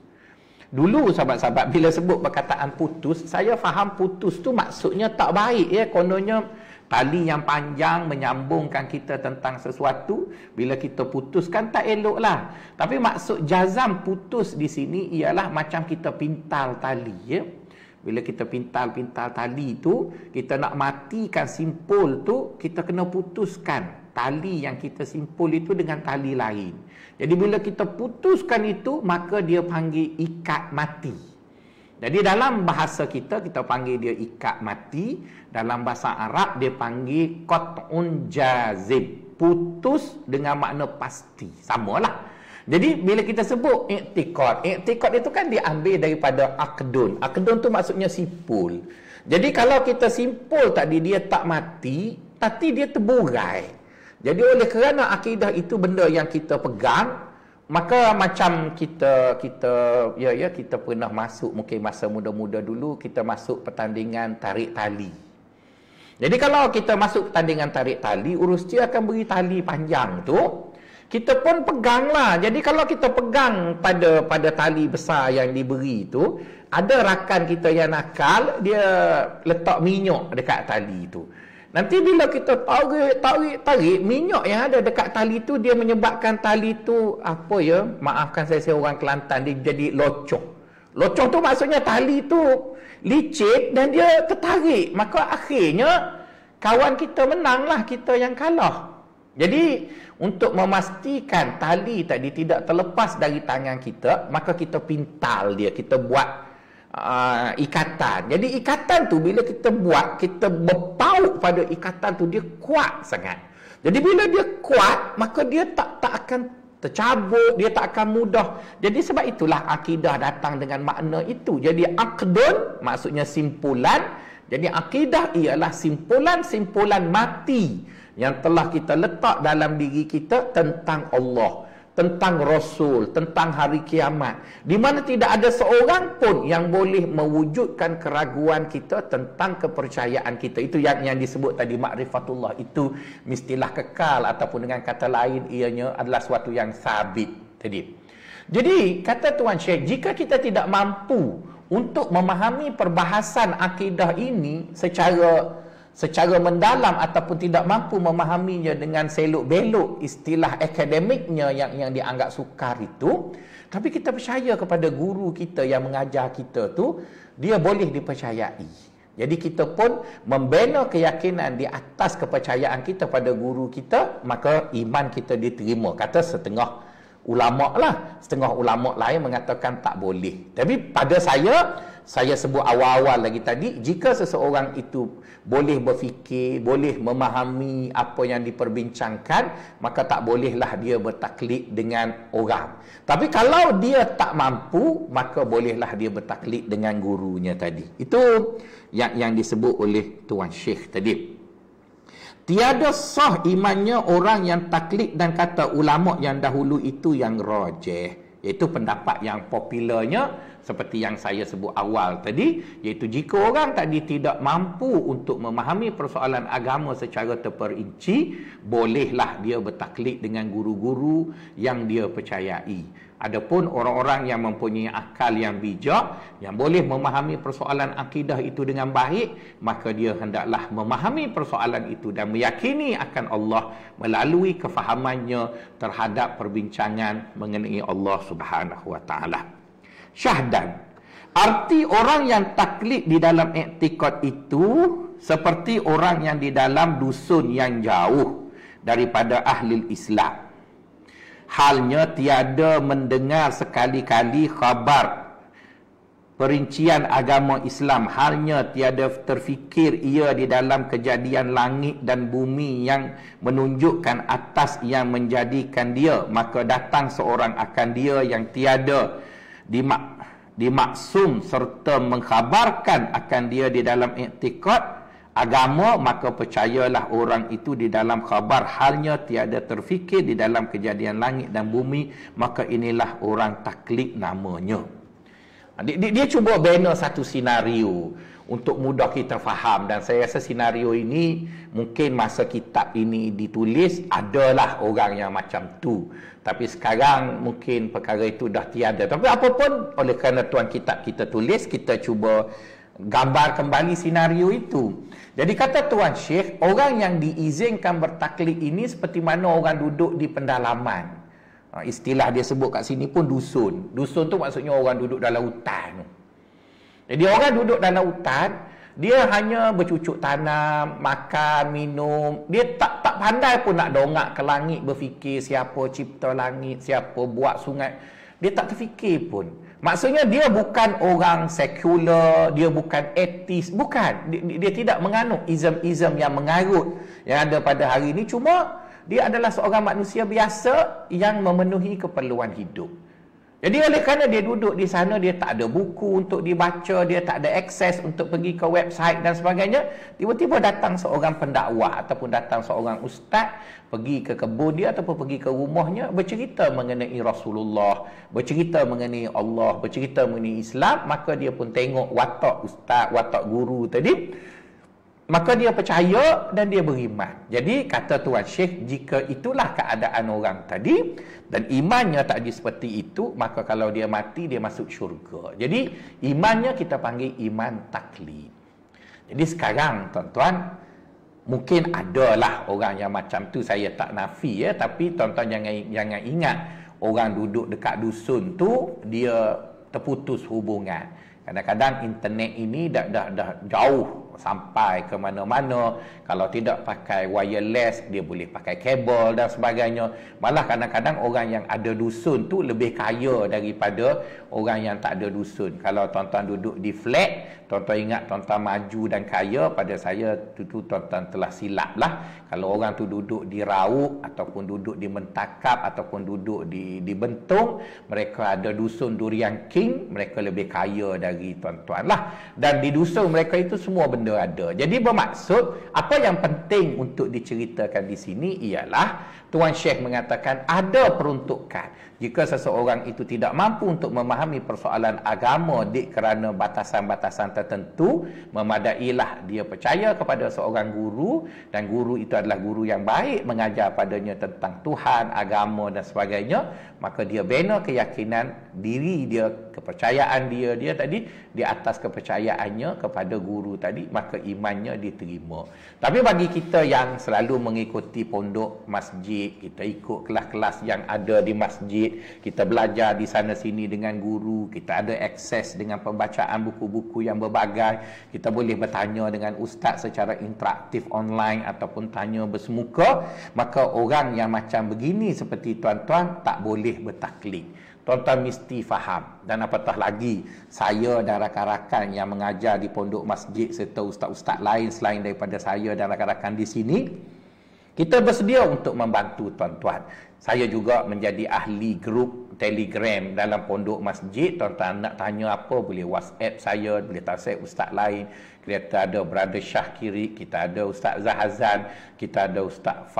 Dulu sahabat-sahabat bila sebut perkataan putus, saya faham putus tu maksudnya tak baik ya. Kononnya tali yang panjang menyambungkan kita tentang sesuatu, bila kita putuskan tak elok lah. Tapi maksud jazam putus di sini ialah macam kita pintal tali ya. Bila kita pintal tali tu, kita nak matikan simpul tu, kita kena putuskan tali yang kita simpul itu dengan tali lain. Jadi bila kita putuskan itu, maka dia panggil ikat mati. Jadi dalam bahasa kita panggil dia ikat mati. Dalam bahasa Arab dia panggil qat'un jazim, putus dengan makna pasti. Samalah. Jadi bila kita sebut i'tiqad itu kan diambil daripada aqdun. Aqdun tu maksudnya simpul. Jadi kalau kita simpul tadi dia tak mati, tapi dia terburai. Jadi oleh kerana akidah itu benda yang kita pegang, maka macam kita pernah masuk, mungkin masa muda-muda dulu kita masuk pertandingan tarik tali. Jadi kalau kita masuk pertandingan tarik tali, urus dia akan beri tali panjang tu, kita pun peganglah. Jadi kalau kita pegang pada tali besar yang diberi tu, ada rakan kita yang nakal, dia letak minyak dekat tali tu. Nanti bila kita tarik minyak yang ada dekat tali tu, dia menyebabkan tali tu maafkan saya orang Kelantan, dia jadi locong. Locong tu maksudnya tali tu licin dan dia tertarik. Maka akhirnya kawan kita menanglah, kita yang kalah. Jadi untuk memastikan tali tadi tidak terlepas dari tangan kita, maka kita pintal dia, kita buat ikatan. Jadi ikatan tu bila kita buat, kita berpaut pada ikatan tu, dia kuat sangat. Jadi bila dia kuat, maka dia tak akan tercabut, dia tak akan mudah. Jadi sebab itulah akidah datang dengan makna itu. Jadi aqdun maksudnya simpulan. Jadi akidah ialah simpulan-simpulan mati yang telah kita letak dalam diri kita tentang Allah, tentang Rasul, tentang hari kiamat, di mana tidak ada seorang pun yang boleh mewujudkan keraguan kita tentang kepercayaan kita. Itu yang disebut tadi ma'rifatullah, itu mestilah kekal, ataupun dengan kata lain ianya adalah suatu yang sabit tadi. Jadi kata Tuan Syekh, jika kita tidak mampu untuk memahami perbahasan akidah ini secara mendalam, ataupun tidak mampu memahaminya dengan selok-belok istilah akademiknya yang dianggap sukar itu, tapi kita percaya kepada guru kita yang mengajar kita tu, dia boleh dipercayai. Jadi kita pun membina keyakinan di atas kepercayaan kita pada guru kita, maka iman kita diterima. Kata setengah ulama lah, setengah ulama lain mengatakan tak boleh. Tapi pada saya sebut awal-awal lagi tadi, jika seseorang itu boleh berfikir, boleh memahami apa yang diperbincangkan, maka tak bolehlah dia bertaklid dengan orang. Tapi kalau dia tak mampu, maka bolehlah dia bertaklid dengan gurunya tadi. Itu yang disebut oleh Tuan Syekh tadi. Tiada sah imannya orang yang taklid dan kata ulama yang dahulu itu yang rajih. Iaitu pendapat yang popularnya seperti yang saya sebut awal tadi, iaitu jika orang tadi tidak mampu untuk memahami persoalan agama secara terperinci, bolehlah dia bertaklid dengan guru-guru yang dia percayai. Adapun orang-orang yang mempunyai akal yang bijak, yang boleh memahami persoalan akidah itu dengan baik, maka dia hendaklah memahami persoalan itu dan meyakini akan Allah melalui kefahamannya terhadap perbincangan mengenai Allah Subhanahu wa taala. Syahdan, arti orang yang taklid di dalam i'tiqad itu seperti orang yang di dalam dusun yang jauh daripada ahli Islam. Halnya tiada mendengar sekali-kali khabar perincian agama Islam, halnya tiada terfikir ia di dalam kejadian langit dan bumi yang menunjukkan atas yang menjadikan dia, maka datang seorang akan dia yang tiada dimaksum serta mengkhabarkan akan dia di dalam i'tiqad, agama, maka percayalah orang itu di dalam khabar halnya tiada terfikir di dalam kejadian langit dan bumi, maka inilah orang taklid namanya. Dia cuba bina satu senario untuk mudah kita faham, dan saya rasa senario ini mungkin masa kitab ini ditulis adalah orang yang macam tu, tapi sekarang mungkin perkara itu dah tiada. Tapi apapun, oleh kerana tuan kitab kita tulis, kita cuba gambar kembali senario itu. Jadi kata Tuan Syekh, orang yang diizinkan bertaklid ini seperti mana orang duduk di pendalaman. Istilah dia sebut kat sini pun dusun. Dusun tu maksudnya orang duduk dalam hutan. Jadi orang duduk dalam hutan, dia hanya bercucuk tanam, makan, minum. Dia tak pandai pun nak dongak ke langit berfikir siapa cipta langit, siapa buat sungai. Dia tak terfikir pun. Maksudnya dia bukan orang sekular, dia bukan etis, bukan. Dia tidak menganut izam-izam yang mengarut yang ada pada hari ini. Cuma dia adalah seorang manusia biasa yang memenuhi keperluan hidup. Jadi oleh kerana dia duduk di sana, dia tak ada buku untuk dibaca, dia tak ada akses untuk pergi ke website dan sebagainya. Tiba-tiba datang seorang pendakwah ataupun datang seorang ustaz, pergi ke kebun dia ataupun pergi ke rumahnya, bercerita mengenai Rasulullah, bercerita mengenai Allah, bercerita mengenai Islam, maka dia pun tengok watak ustaz, watak guru tadi, maka dia percaya dan dia beriman. Jadi kata Tuan Syekh, jika itulah keadaan orang tadi dan imannya tadi seperti itu, maka kalau dia mati dia masuk syurga. Jadi imannya kita panggil iman taklid. Jadi sekarang tuan-tuan, mungkin adalah orang yang macam tu, saya tak nafi ya, tapi tuan-tuan jangan ingat orang duduk dekat dusun tu dia terputus hubungan. Kadang-kadang internet ini dah jauh sampai ke mana-mana. Kalau tidak pakai wireless, dia boleh pakai kabel dan sebagainya. Malah kadang-kadang orang yang ada dusun tu lebih kaya daripada orang yang tak ada dusun. Kalau tuan-tuan duduk di flat, tuan-tuan ingat tuan-tuan maju dan kaya, pada saya tu tuan-tuan telah silap lah. Kalau orang tu duduk di Rauk ataupun duduk di Mentakap ataupun duduk di Bentong, mereka ada dusun Durian King, mereka lebih kaya dari tuan-tuan lah. Dan di dusun mereka itu semua benda ada. Jadi bermaksud, apa yang penting untuk diceritakan di sini ialah Tuan Syekh mengatakan ada peruntukan. Jika seseorang itu tidak mampu untuk memahami persoalan agama kerana batasan-batasan tertentu, memadailah dia percaya kepada seorang guru, dan guru itu adalah guru yang baik, mengajar padanya tentang Tuhan, agama dan sebagainya, maka dia bina keyakinan diri dia, kepercayaan dia tadi di atas kepercayaannya kepada guru tadi, maka imannya diterima. Tapi bagi kita yang selalu mengikuti pondok masjid, kita ikut kelas-kelas yang ada di masjid, kita belajar di sana sini dengan guru, kita ada akses dengan pembacaan buku-buku yang berbagai, kita boleh bertanya dengan ustaz secara interaktif online ataupun tanya bersemuka, maka orang yang macam begini seperti tuan-tuan tak boleh bertaklid. Tuan-tuan mesti faham. Dan apatah lagi, saya dan rakan-rakan yang mengajar di pondok masjid serta ustaz-ustaz lain selain daripada saya dan rakan-rakan di sini, kita bersedia untuk membantu tuan-tuan. Saya juga menjadi ahli grup Telegram dalam pondok masjid. Tuan-tuan nak tanya apa, boleh WhatsApp saya, boleh WhatsApp ustaz lain. Kita ada Brother Syahkiri, kita ada Ustaz Zahazan, kita ada Ustaz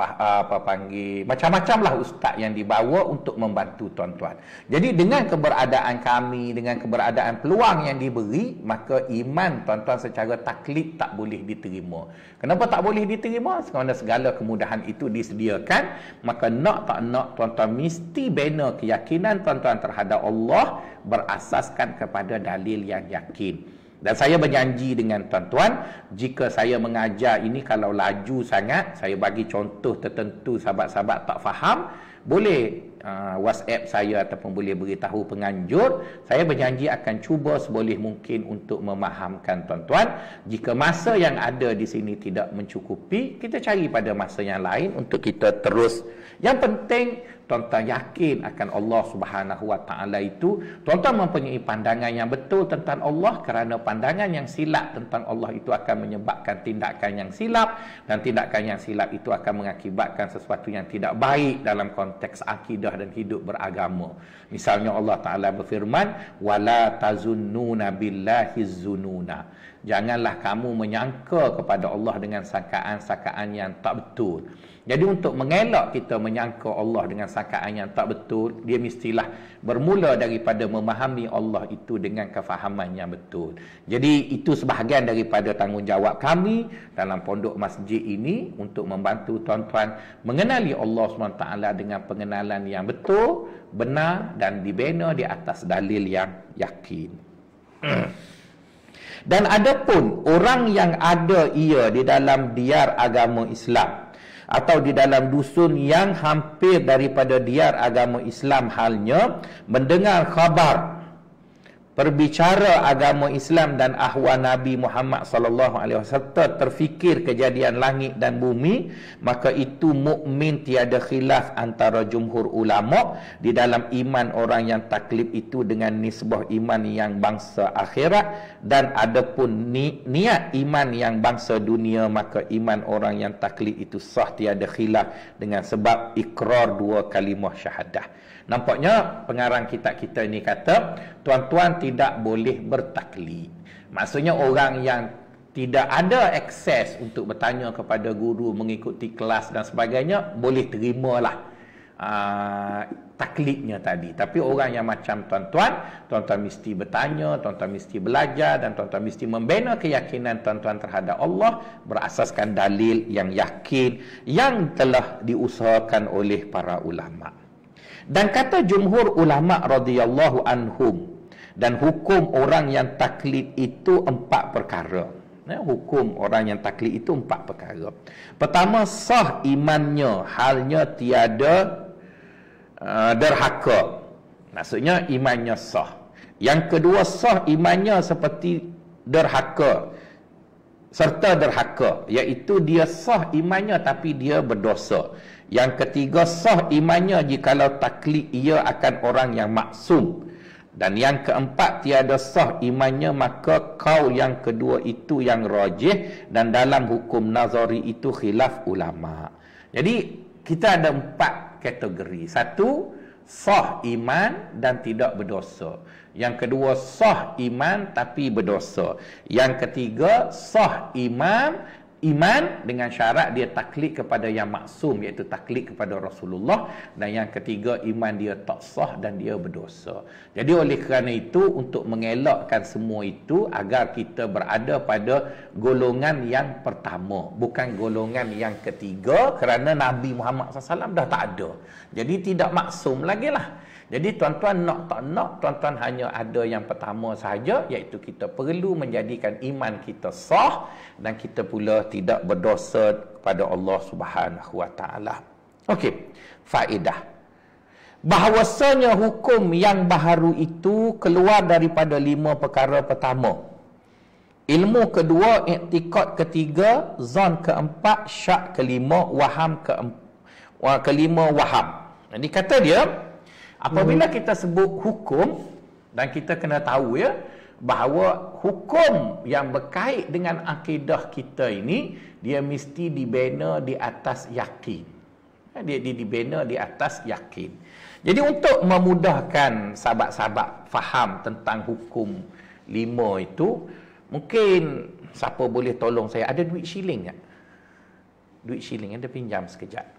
macam-macam lah ustaz yang dibawa untuk membantu tuan-tuan. Jadi dengan keberadaan kami, dengan keberadaan peluang yang diberi, maka iman tuan-tuan secara taklid tak boleh diterima. Kenapa tak boleh diterima? Kerana segala kemudahan itu disediakan, maka nak tak nak tuan-tuan mesti bina keyakinan tuan-tuan terhadap Allah berasaskan kepada dalil yang yakin. Dan saya berjanji dengan tuan-tuan, jika saya mengajar ini kalau laju sangat, saya bagi contoh tertentu, sahabat-sahabat tak faham, boleh WhatsApp saya ataupun boleh beritahu penganjur. Saya berjanji akan cuba seboleh mungkin untuk memahamkan tuan-tuan. Jika masa yang ada di sini tidak mencukupi, kita cari pada masa yang lain untuk kita terus. Yang penting tuan-tuan yakin akan Allah Subhanahu Wa Taala itu. Tuan-tuan mempunyai pandangan yang betul tentang Allah, kerana pandangan yang silap tentang Allah itu akan menyebabkan tindakan yang silap, dan tindakan yang silap itu akan mengakibatkan sesuatu yang tidak baik dalam konteks akidah dan hidup beragama. Misalnya Allah Taala berfirman, wala tazunnuna billahi zununa. janganlah kamu menyangka kepada Allah dengan sangkaan-sangkaan yang tak betul. Jadi untuk mengelak kita menyangka Allah dengan sangkaan yang tak betul, dia mestilah bermula daripada memahami Allah itu dengan kefahaman yang betul. Jadi itu sebahagian daripada tanggungjawab kami dalam pondok masjid ini untuk membantu tuan-tuan mengenali Allah SWT dengan pengenalan yang betul, benar dan dibina di atas dalil yang yakin. Dan adapun orang yang ada ia di dalam diar agama Islam atau di dalam dusun yang hampir daripada diar agama Islam, halnya mendengar khabar perbicara agama Islam dan ahwal Nabi Muhammad sallallahu alaihi wasallam, terfikir kejadian langit dan bumi, maka itu mukmin tiada khilaf antara jumhur ulama di dalam iman orang yang taklid itu dengan nisbah iman yang bangsa akhirat, dan adapun niat iman yang bangsa dunia, maka iman orang yang taklid itu sah tiada khilaf dengan sebab ikrar dua kalimah syahadah. Nampaknya pengarang kitab kita ini kata tuan-tuan tidak boleh bertaklid. Maksudnya orang yang tidak ada akses untuk bertanya kepada guru, mengikuti kelas dan sebagainya, boleh terimalah taklidnya tadi. Tapi orang yang macam tuan-tuan mesti bertanya, tuan-tuan mesti belajar, dan tuan-tuan mesti membina keyakinan tuan-tuan terhadap Allah berasaskan dalil yang yakin yang telah diusahakan oleh para ulama. Dan kata jumhur ulama radhiyallahu anhum, dan hukum orang yang taklid itu 4 perkara. Hukum orang yang taklid itu 4 perkara. Pertama, sah imannya, halnya tiada derhaka. Maksudnya imannya sah. Yang kedua, sah imannya seperti derhaka serta derhaka, iaitu dia sah imannya tapi dia berdosa. Yang ketiga, sah imannya jikalau taklid ia akan orang yang maksum. Dan yang keempat, tiada sah imannya, maka kaul yang kedua itu yang rajih, dan dalam hukum nazari itu khilaf ulama. Jadi kita ada 4 kategori. 1, sah iman dan tidak berdosa. Yang kedua, sah iman tapi berdosa. Yang ketiga, sah iman dengan syarat dia taklid kepada yang maksum, iaitu taklid kepada Rasulullah. Dan yang ketiga, iman dia tak sah dan dia berdosa. Jadi oleh kerana itu, untuk mengelakkan semua itu agar kita berada pada golongan yang pertama, bukan golongan yang ketiga, kerana Nabi Muhammad SAW dah tak ada. Jadi tidak maksum lagi lah. Jadi tuan-tuan nak tak nak, tuan-tuan hanya ada yang pertama sahaja, iaitu kita perlu menjadikan iman kita sah dan kita pula tidak berdosa kepada Allah Subhanahu wa taala. Okey, faedah. Bahawasanya hukum yang baharu itu keluar daripada 5 perkara pertama. Ilmu kedua, i'tikad ketiga, zon keempat, syak kelima, waham kelima, waham. Jadi kata dia, apabila kita sebut hukum, dan kita kena tahu bahawa hukum yang berkait dengan akidah kita ini, dia mesti dibina di atas yakin. Dia dibina di atas yakin. Jadi untuk memudahkan sahabat-sahabat faham tentang hukum 5 itu, mungkin siapa boleh tolong saya, ada duit shilling tak? Duit shilling, ada pinjam sekejap.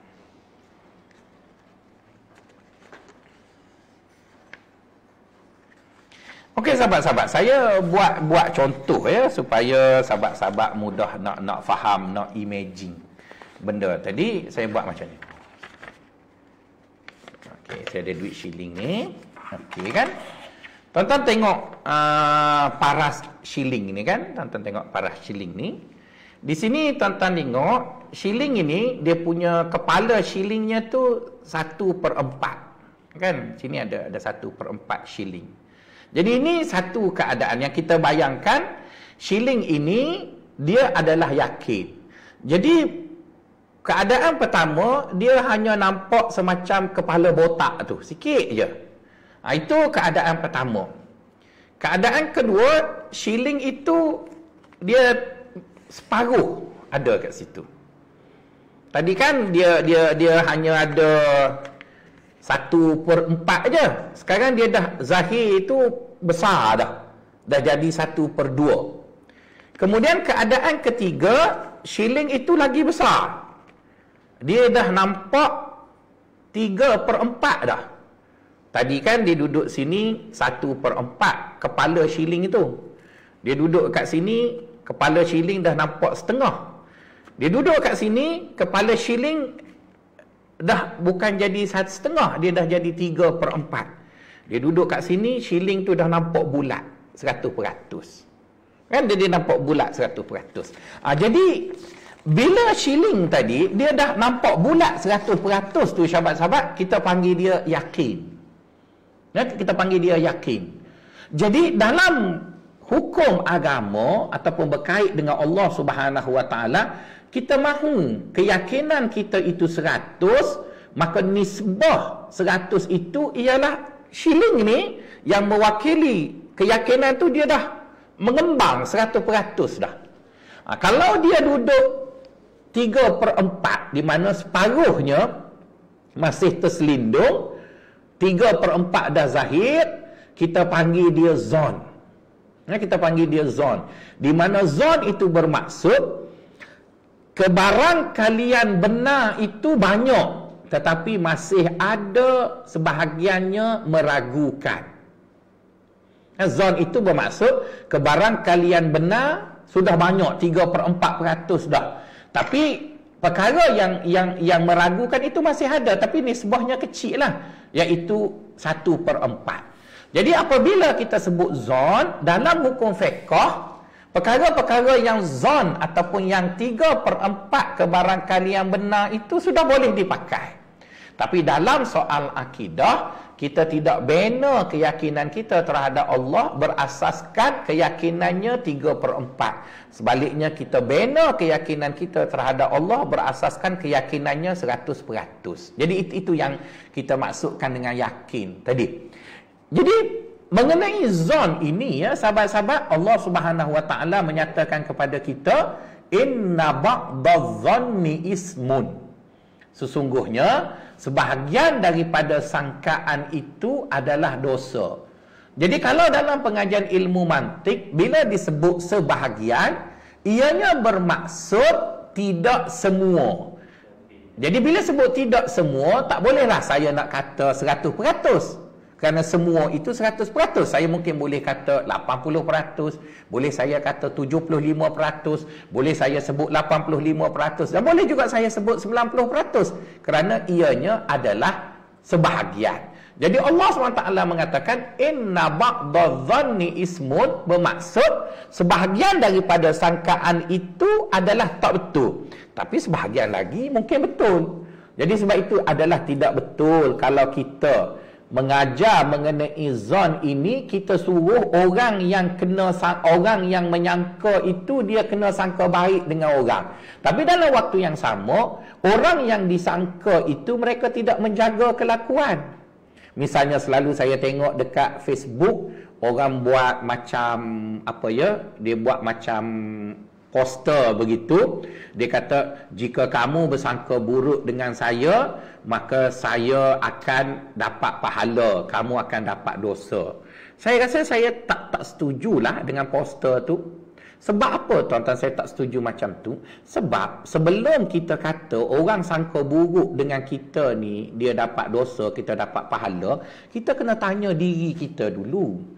Okey sahabat-sahabat, saya buat contoh supaya sahabat-sahabat mudah nak faham, nak imagine benda tadi. Saya buat macam ni. Okey, saya ada duit shilling ni. Okey kan? Tuan-tuan tengok paras shilling ni kan? Tuan-tuan tengok paras shilling ni. Di sini tuan-tuan tengok shilling ini, dia punya kepala shillingnya tu 1/4. Kan? Sini ada 1/4 shilling. Jadi ini satu keadaan yang kita bayangkan, shilling ini dia adalah yakin. Jadi keadaan pertama, dia hanya nampak semacam kepala botak tu, sikit je. Itu keadaan pertama. Keadaan kedua, shilling itu dia separuh ada kat situ. Tadi kan dia hanya ada 1/4 je. Sekarang dia dah zahir itu besar dah. Dah jadi 1/2. Kemudian keadaan ketiga, shilling itu lagi besar. Dia dah nampak 3/4 dah. Tadi kan dia duduk sini 1/4 kepala shilling itu. Dia duduk kat sini, kepala shilling dah nampak setengah. Dia duduk kat sini, kepala shilling dah bukan jadi 1/2, dia dah jadi 3/4. Dia duduk kat sini, shilling tu dah nampak bulat 100%. Kan dia nampak bulat 100%. Jadi bila shilling tadi dia dah nampak bulat 100% tu, sahabat-sahabat, kita panggil dia yakin. Kita panggil dia yakin. Jadi dalam hukum agama ataupun berkait dengan Allah Subhanahu Wa Taala, kita mahu keyakinan kita itu 100, maka nisbah 100 itu ialah shilling ni yang mewakili keyakinan tu, dia dah mengembang 100% dah. Kalau dia duduk 3/4, di mana separuhnya masih terselindung, 3/4 dah zahir, kita panggil dia zon. Kita panggil dia zon. Di mana zon itu bermaksud kebarangkalian benar itu banyak, tetapi masih ada sebahagiannya meragukan. Zon itu bermaksud kebarangkalian benar sudah banyak, 3/4% dah. Tapi perkara yang meragukan itu masih ada, tapi nisbahnya kecil lah, iaitu 1/4. Jadi apabila kita sebut zon dalam hukum fiqh, perkara-perkara yang zon ataupun yang 3/4 kebarangkalian benar itu sudah boleh dipakai. Tapi dalam soal akidah, kita tidak bina keyakinan kita terhadap Allah berasaskan keyakinannya 3/4. Sebaliknya, kita bina keyakinan kita terhadap Allah berasaskan keyakinannya 100%. Jadi itu yang kita maksudkan dengan yakin tadi. Jadi mengenai zon ini, ya sahabat-sahabat, Allah Subhanahu Wa Taala menyatakan kepada kita, inna ba'dadh-dhanni ismun. Sesungguhnya sebahagian daripada sangkaan itu adalah dosa. Jadi kalau dalam pengajian ilmu mantik, bila disebut sebahagian, ianya bermaksud tidak semua. Jadi bila sebut tidak semua, tak bolehlah saya nak kata 100%. Kerana semua itu 100%. Saya mungkin boleh kata 80%, boleh saya kata 75%, boleh saya sebut 85%, dan boleh juga saya sebut 90%. Kerana ianya adalah sebahagian. Jadi Allah SWT mengatakan, inna ba'dadh-dhanni ismun, bermaksud sebahagian daripada sangkaan itu adalah tak betul. Tapi sebahagian lagi mungkin betul. Jadi sebab itu adalah tidak betul kalau kita mengajar mengenai zon ini, kita suruh orang yang menyangka itu dia kena sangka baik dengan orang. Tapi dalam waktu yang sama, orang yang disangka itu mereka tidak menjaga kelakuan. Misalnya selalu saya tengok dekat Facebook, orang buat macam dia buat macam poster begitu. Dia kata, jika kamu bersangka buruk dengan saya, maka saya akan dapat pahala, kamu akan dapat dosa. Saya rasa saya tak setujulah dengan poster tu. Sebab apa tuan-tuan saya tak setuju macam tu? Sebab sebelum kita kata orang sangka buruk dengan kita ni, dia dapat dosa, kita dapat pahala, kita kena tanya diri kita dulu.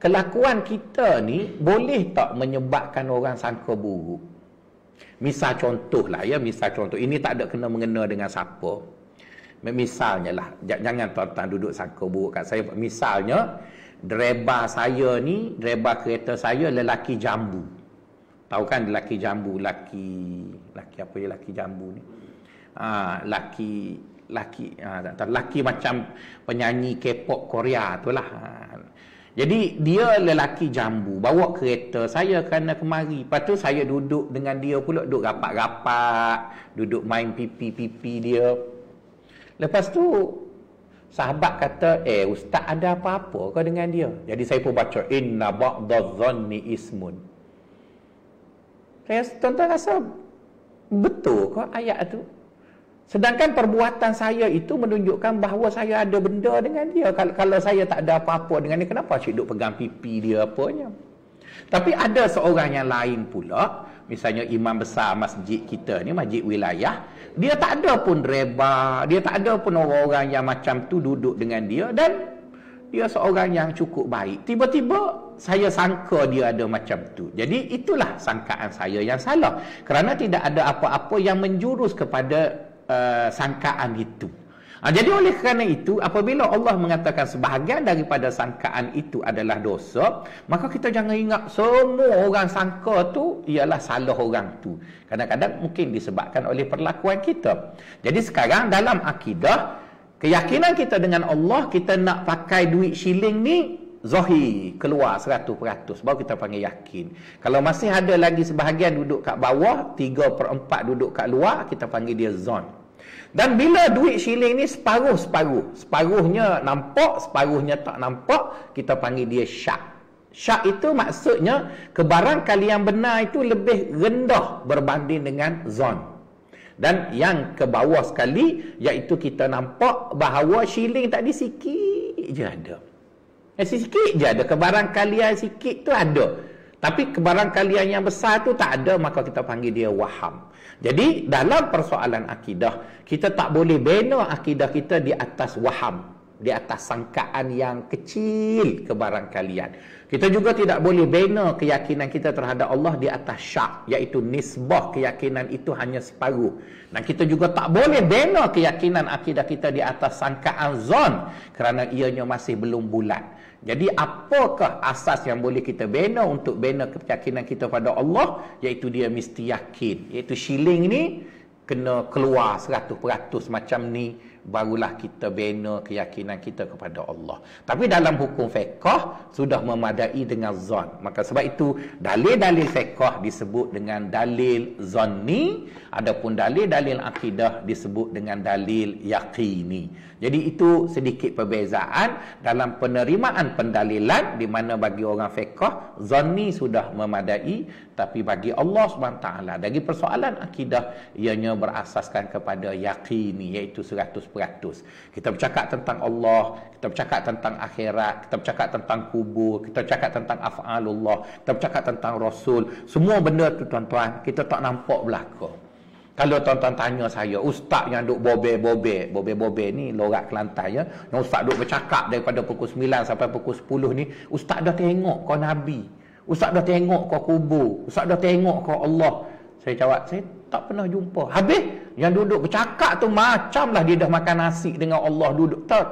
Kelakuan kita ni boleh tak menyebabkan orang sangka buruk? Misal contoh lah, misal contoh. Ini tak ada kena mengena dengan siapa. Misalnya lah, jangan tuan-tuan duduk sangka buruk kat saya. Misalnya, dreba saya ni, dreba kereta saya lelaki jambu. Tahu kan lelaki jambu, lelaki jambu ni? Lelaki macam penyanyi K-pop Korea tu lah. Jadi dia lelaki jambu, bawa kereta saya kerana kemari. Lepas tu saya duduk dengan dia pula, duduk rapat-rapat, duduk main pipi-pipi dia. Lepas tu sahabat kata, ustaz ada apa-apa kau dengan dia? Jadi saya pun baca, inna ba'dadh-dhanni ismun. Tuan-tuan rasa betul ke ayat tu? Sedangkan perbuatan saya itu menunjukkan bahawa saya ada benda dengan dia. Kalau saya tak ada apa-apa dengan dia, kenapa asyik duk pegang pipi dia apanya? Tapi ada seorang yang lain pula, misalnya imam besar masjid kita ni, masjid wilayah, dia tak ada pun reba, dia tak ada pun orang-orang yang macam tu duduk dengan dia, dan dia seorang yang cukup baik. Tiba-tiba saya sangka dia ada macam tu. Jadi itulah sangkaan saya yang salah. Kerana tidak ada apa-apa yang menjurus kepada sangkaan itu. Jadi oleh kerana itu, apabila Allah mengatakan sebahagian daripada sangkaan itu adalah dosa, maka kita jangan ingat semua orang sangka tu ialah salah orang tu. Kadang-kadang mungkin disebabkan oleh perlakuan kita. Jadi sekarang dalam akidah, keyakinan kita dengan Allah, kita nak pakai duit shilling ni zahir, keluar 100%, baru kita panggil yakin. Kalau masih ada lagi sebahagian duduk kat bawah, 3/4 duduk kat luar, kita panggil dia zon. Dan bila duit shilling ni separuh-separuh, separuhnya nampak, separuhnya tak nampak, kita panggil dia syak. Syak itu maksudnya kebarangkalian benar itu lebih rendah berbanding dengan zon. Dan yang ke bawah sekali, iaitu kita nampak bahawa shilling tadi sikit je ada. Sikit je ada. Kebarangkalian sikit tu ada. Tapi kebarangkalian yang besar tu tak ada, maka kita panggil dia waham. Jadi dalam persoalan akidah, kita tak boleh bina akidah kita di atas waham, di atas sangkaan yang kecil kebarangkalian. Kita juga tidak boleh bina keyakinan kita terhadap Allah di atas syak, iaitu nisbah keyakinan itu hanya separuh. Dan kita juga tak boleh bina keyakinan akidah kita di atas sangkaan zon, kerana ianya masih belum bulat. Jadi apakah asas yang boleh kita bina untuk bina keyakinan kita pada Allah? Iaitu dia mesti yakin. Iaitu shilling ni kena keluar 100% macam ni, barulah kita bina keyakinan kita kepada Allah. Tapi dalam hukum fiqh sudah memadai dengan zon. Maka sebab itu dalil-dalil fiqh disebut dengan dalil zanni, adapun dalil-dalil akidah disebut dengan dalil yaqini. Jadi itu sedikit perbezaan dalam penerimaan pendalilan, di mana bagi orang fiqh zanni sudah memadai, tapi bagi Allah SWT dari persoalan akidah ianya berasaskan kepada yaqini, iaitu 100%. Kita bercakap tentang Allah, kita bercakap tentang akhirat, kita bercakap tentang kubur, kita bercakap tentang af'alullah, kita bercakap tentang Rasul. Semua benda tu tuan-tuan, kita tak nampak belaka. Kalau tuan-tuan tanya saya, ustaz yang duk bobe ni lorak Kelantan ya, yang ustaz duk bercakap daripada pukul 9 sampai pukul 10 ni, ustaz dah tengok kau Nabi, ustaz dah tengok kau kubur, ustaz dah tengok kau Allah. Saya jawab, saya tak pernah jumpa. Habis yang duduk bercakap tu macamlah dia dah makan nasi dengan Allah duduk. Tak.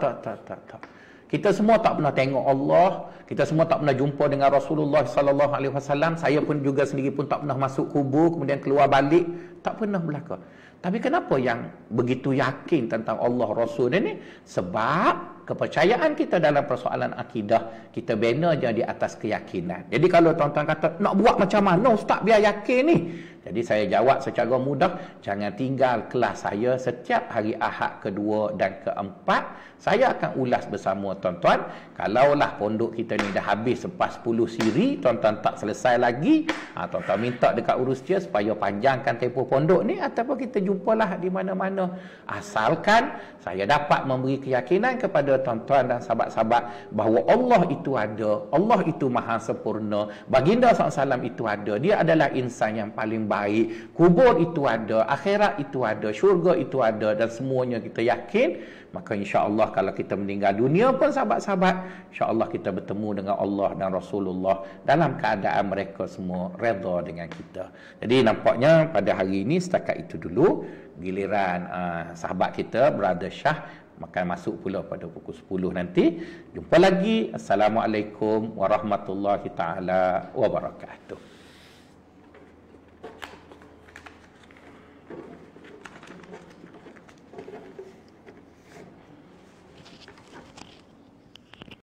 Kita semua tak pernah tengok Allah, kita semua tak pernah jumpa dengan Rasulullah sallallahu alaihi wasallam. Saya pun juga sendiri pun tak pernah masuk kubur kemudian keluar balik, tak pernah berlaku. Tapi kenapa yang begitu yakin tentang Allah Rasul ini? Sebab kepercayaan kita dalam persoalan akidah, kita bina je di atas keyakinan. Jadi kalau tuan-tuan kata, nak buat macam mana ustaz biar yakin ni? Jadi saya jawab secara mudah, jangan tinggal kelas saya setiap hari Ahad kedua dan keempat. Saya akan ulas bersama tuan-tuan. Kalaulah pondok kita ni dah habis selepas 10 siri, tuan-tuan tak selesai lagi, tuan-tuan minta dekat urus dia supaya panjangkan tempoh pondok ni, ataupun kita jumpalah di mana-mana. Asalkan saya dapat memberi keyakinan kepada tuan-tuan dan sahabat-sahabat bahawa Allah itu ada, Allah itu maha sempurna, baginda SAW itu ada, dia adalah insan yang paling baik, kubur itu ada, akhirat itu ada, syurga itu ada, dan semuanya kita yakin. Maka insya-Allah kalau kita meninggal dunia pun sahabat-sahabat, insya-Allah kita bertemu dengan Allah dan Rasulullah dalam keadaan mereka semua redha dengan kita. Jadi nampaknya pada hari ini setakat itu dulu. Giliran sahabat kita Brother Shah maka masuk pula pada pukul 10 nanti. Jumpa lagi. Assalamualaikum warahmatullahi taala wabarakatuh.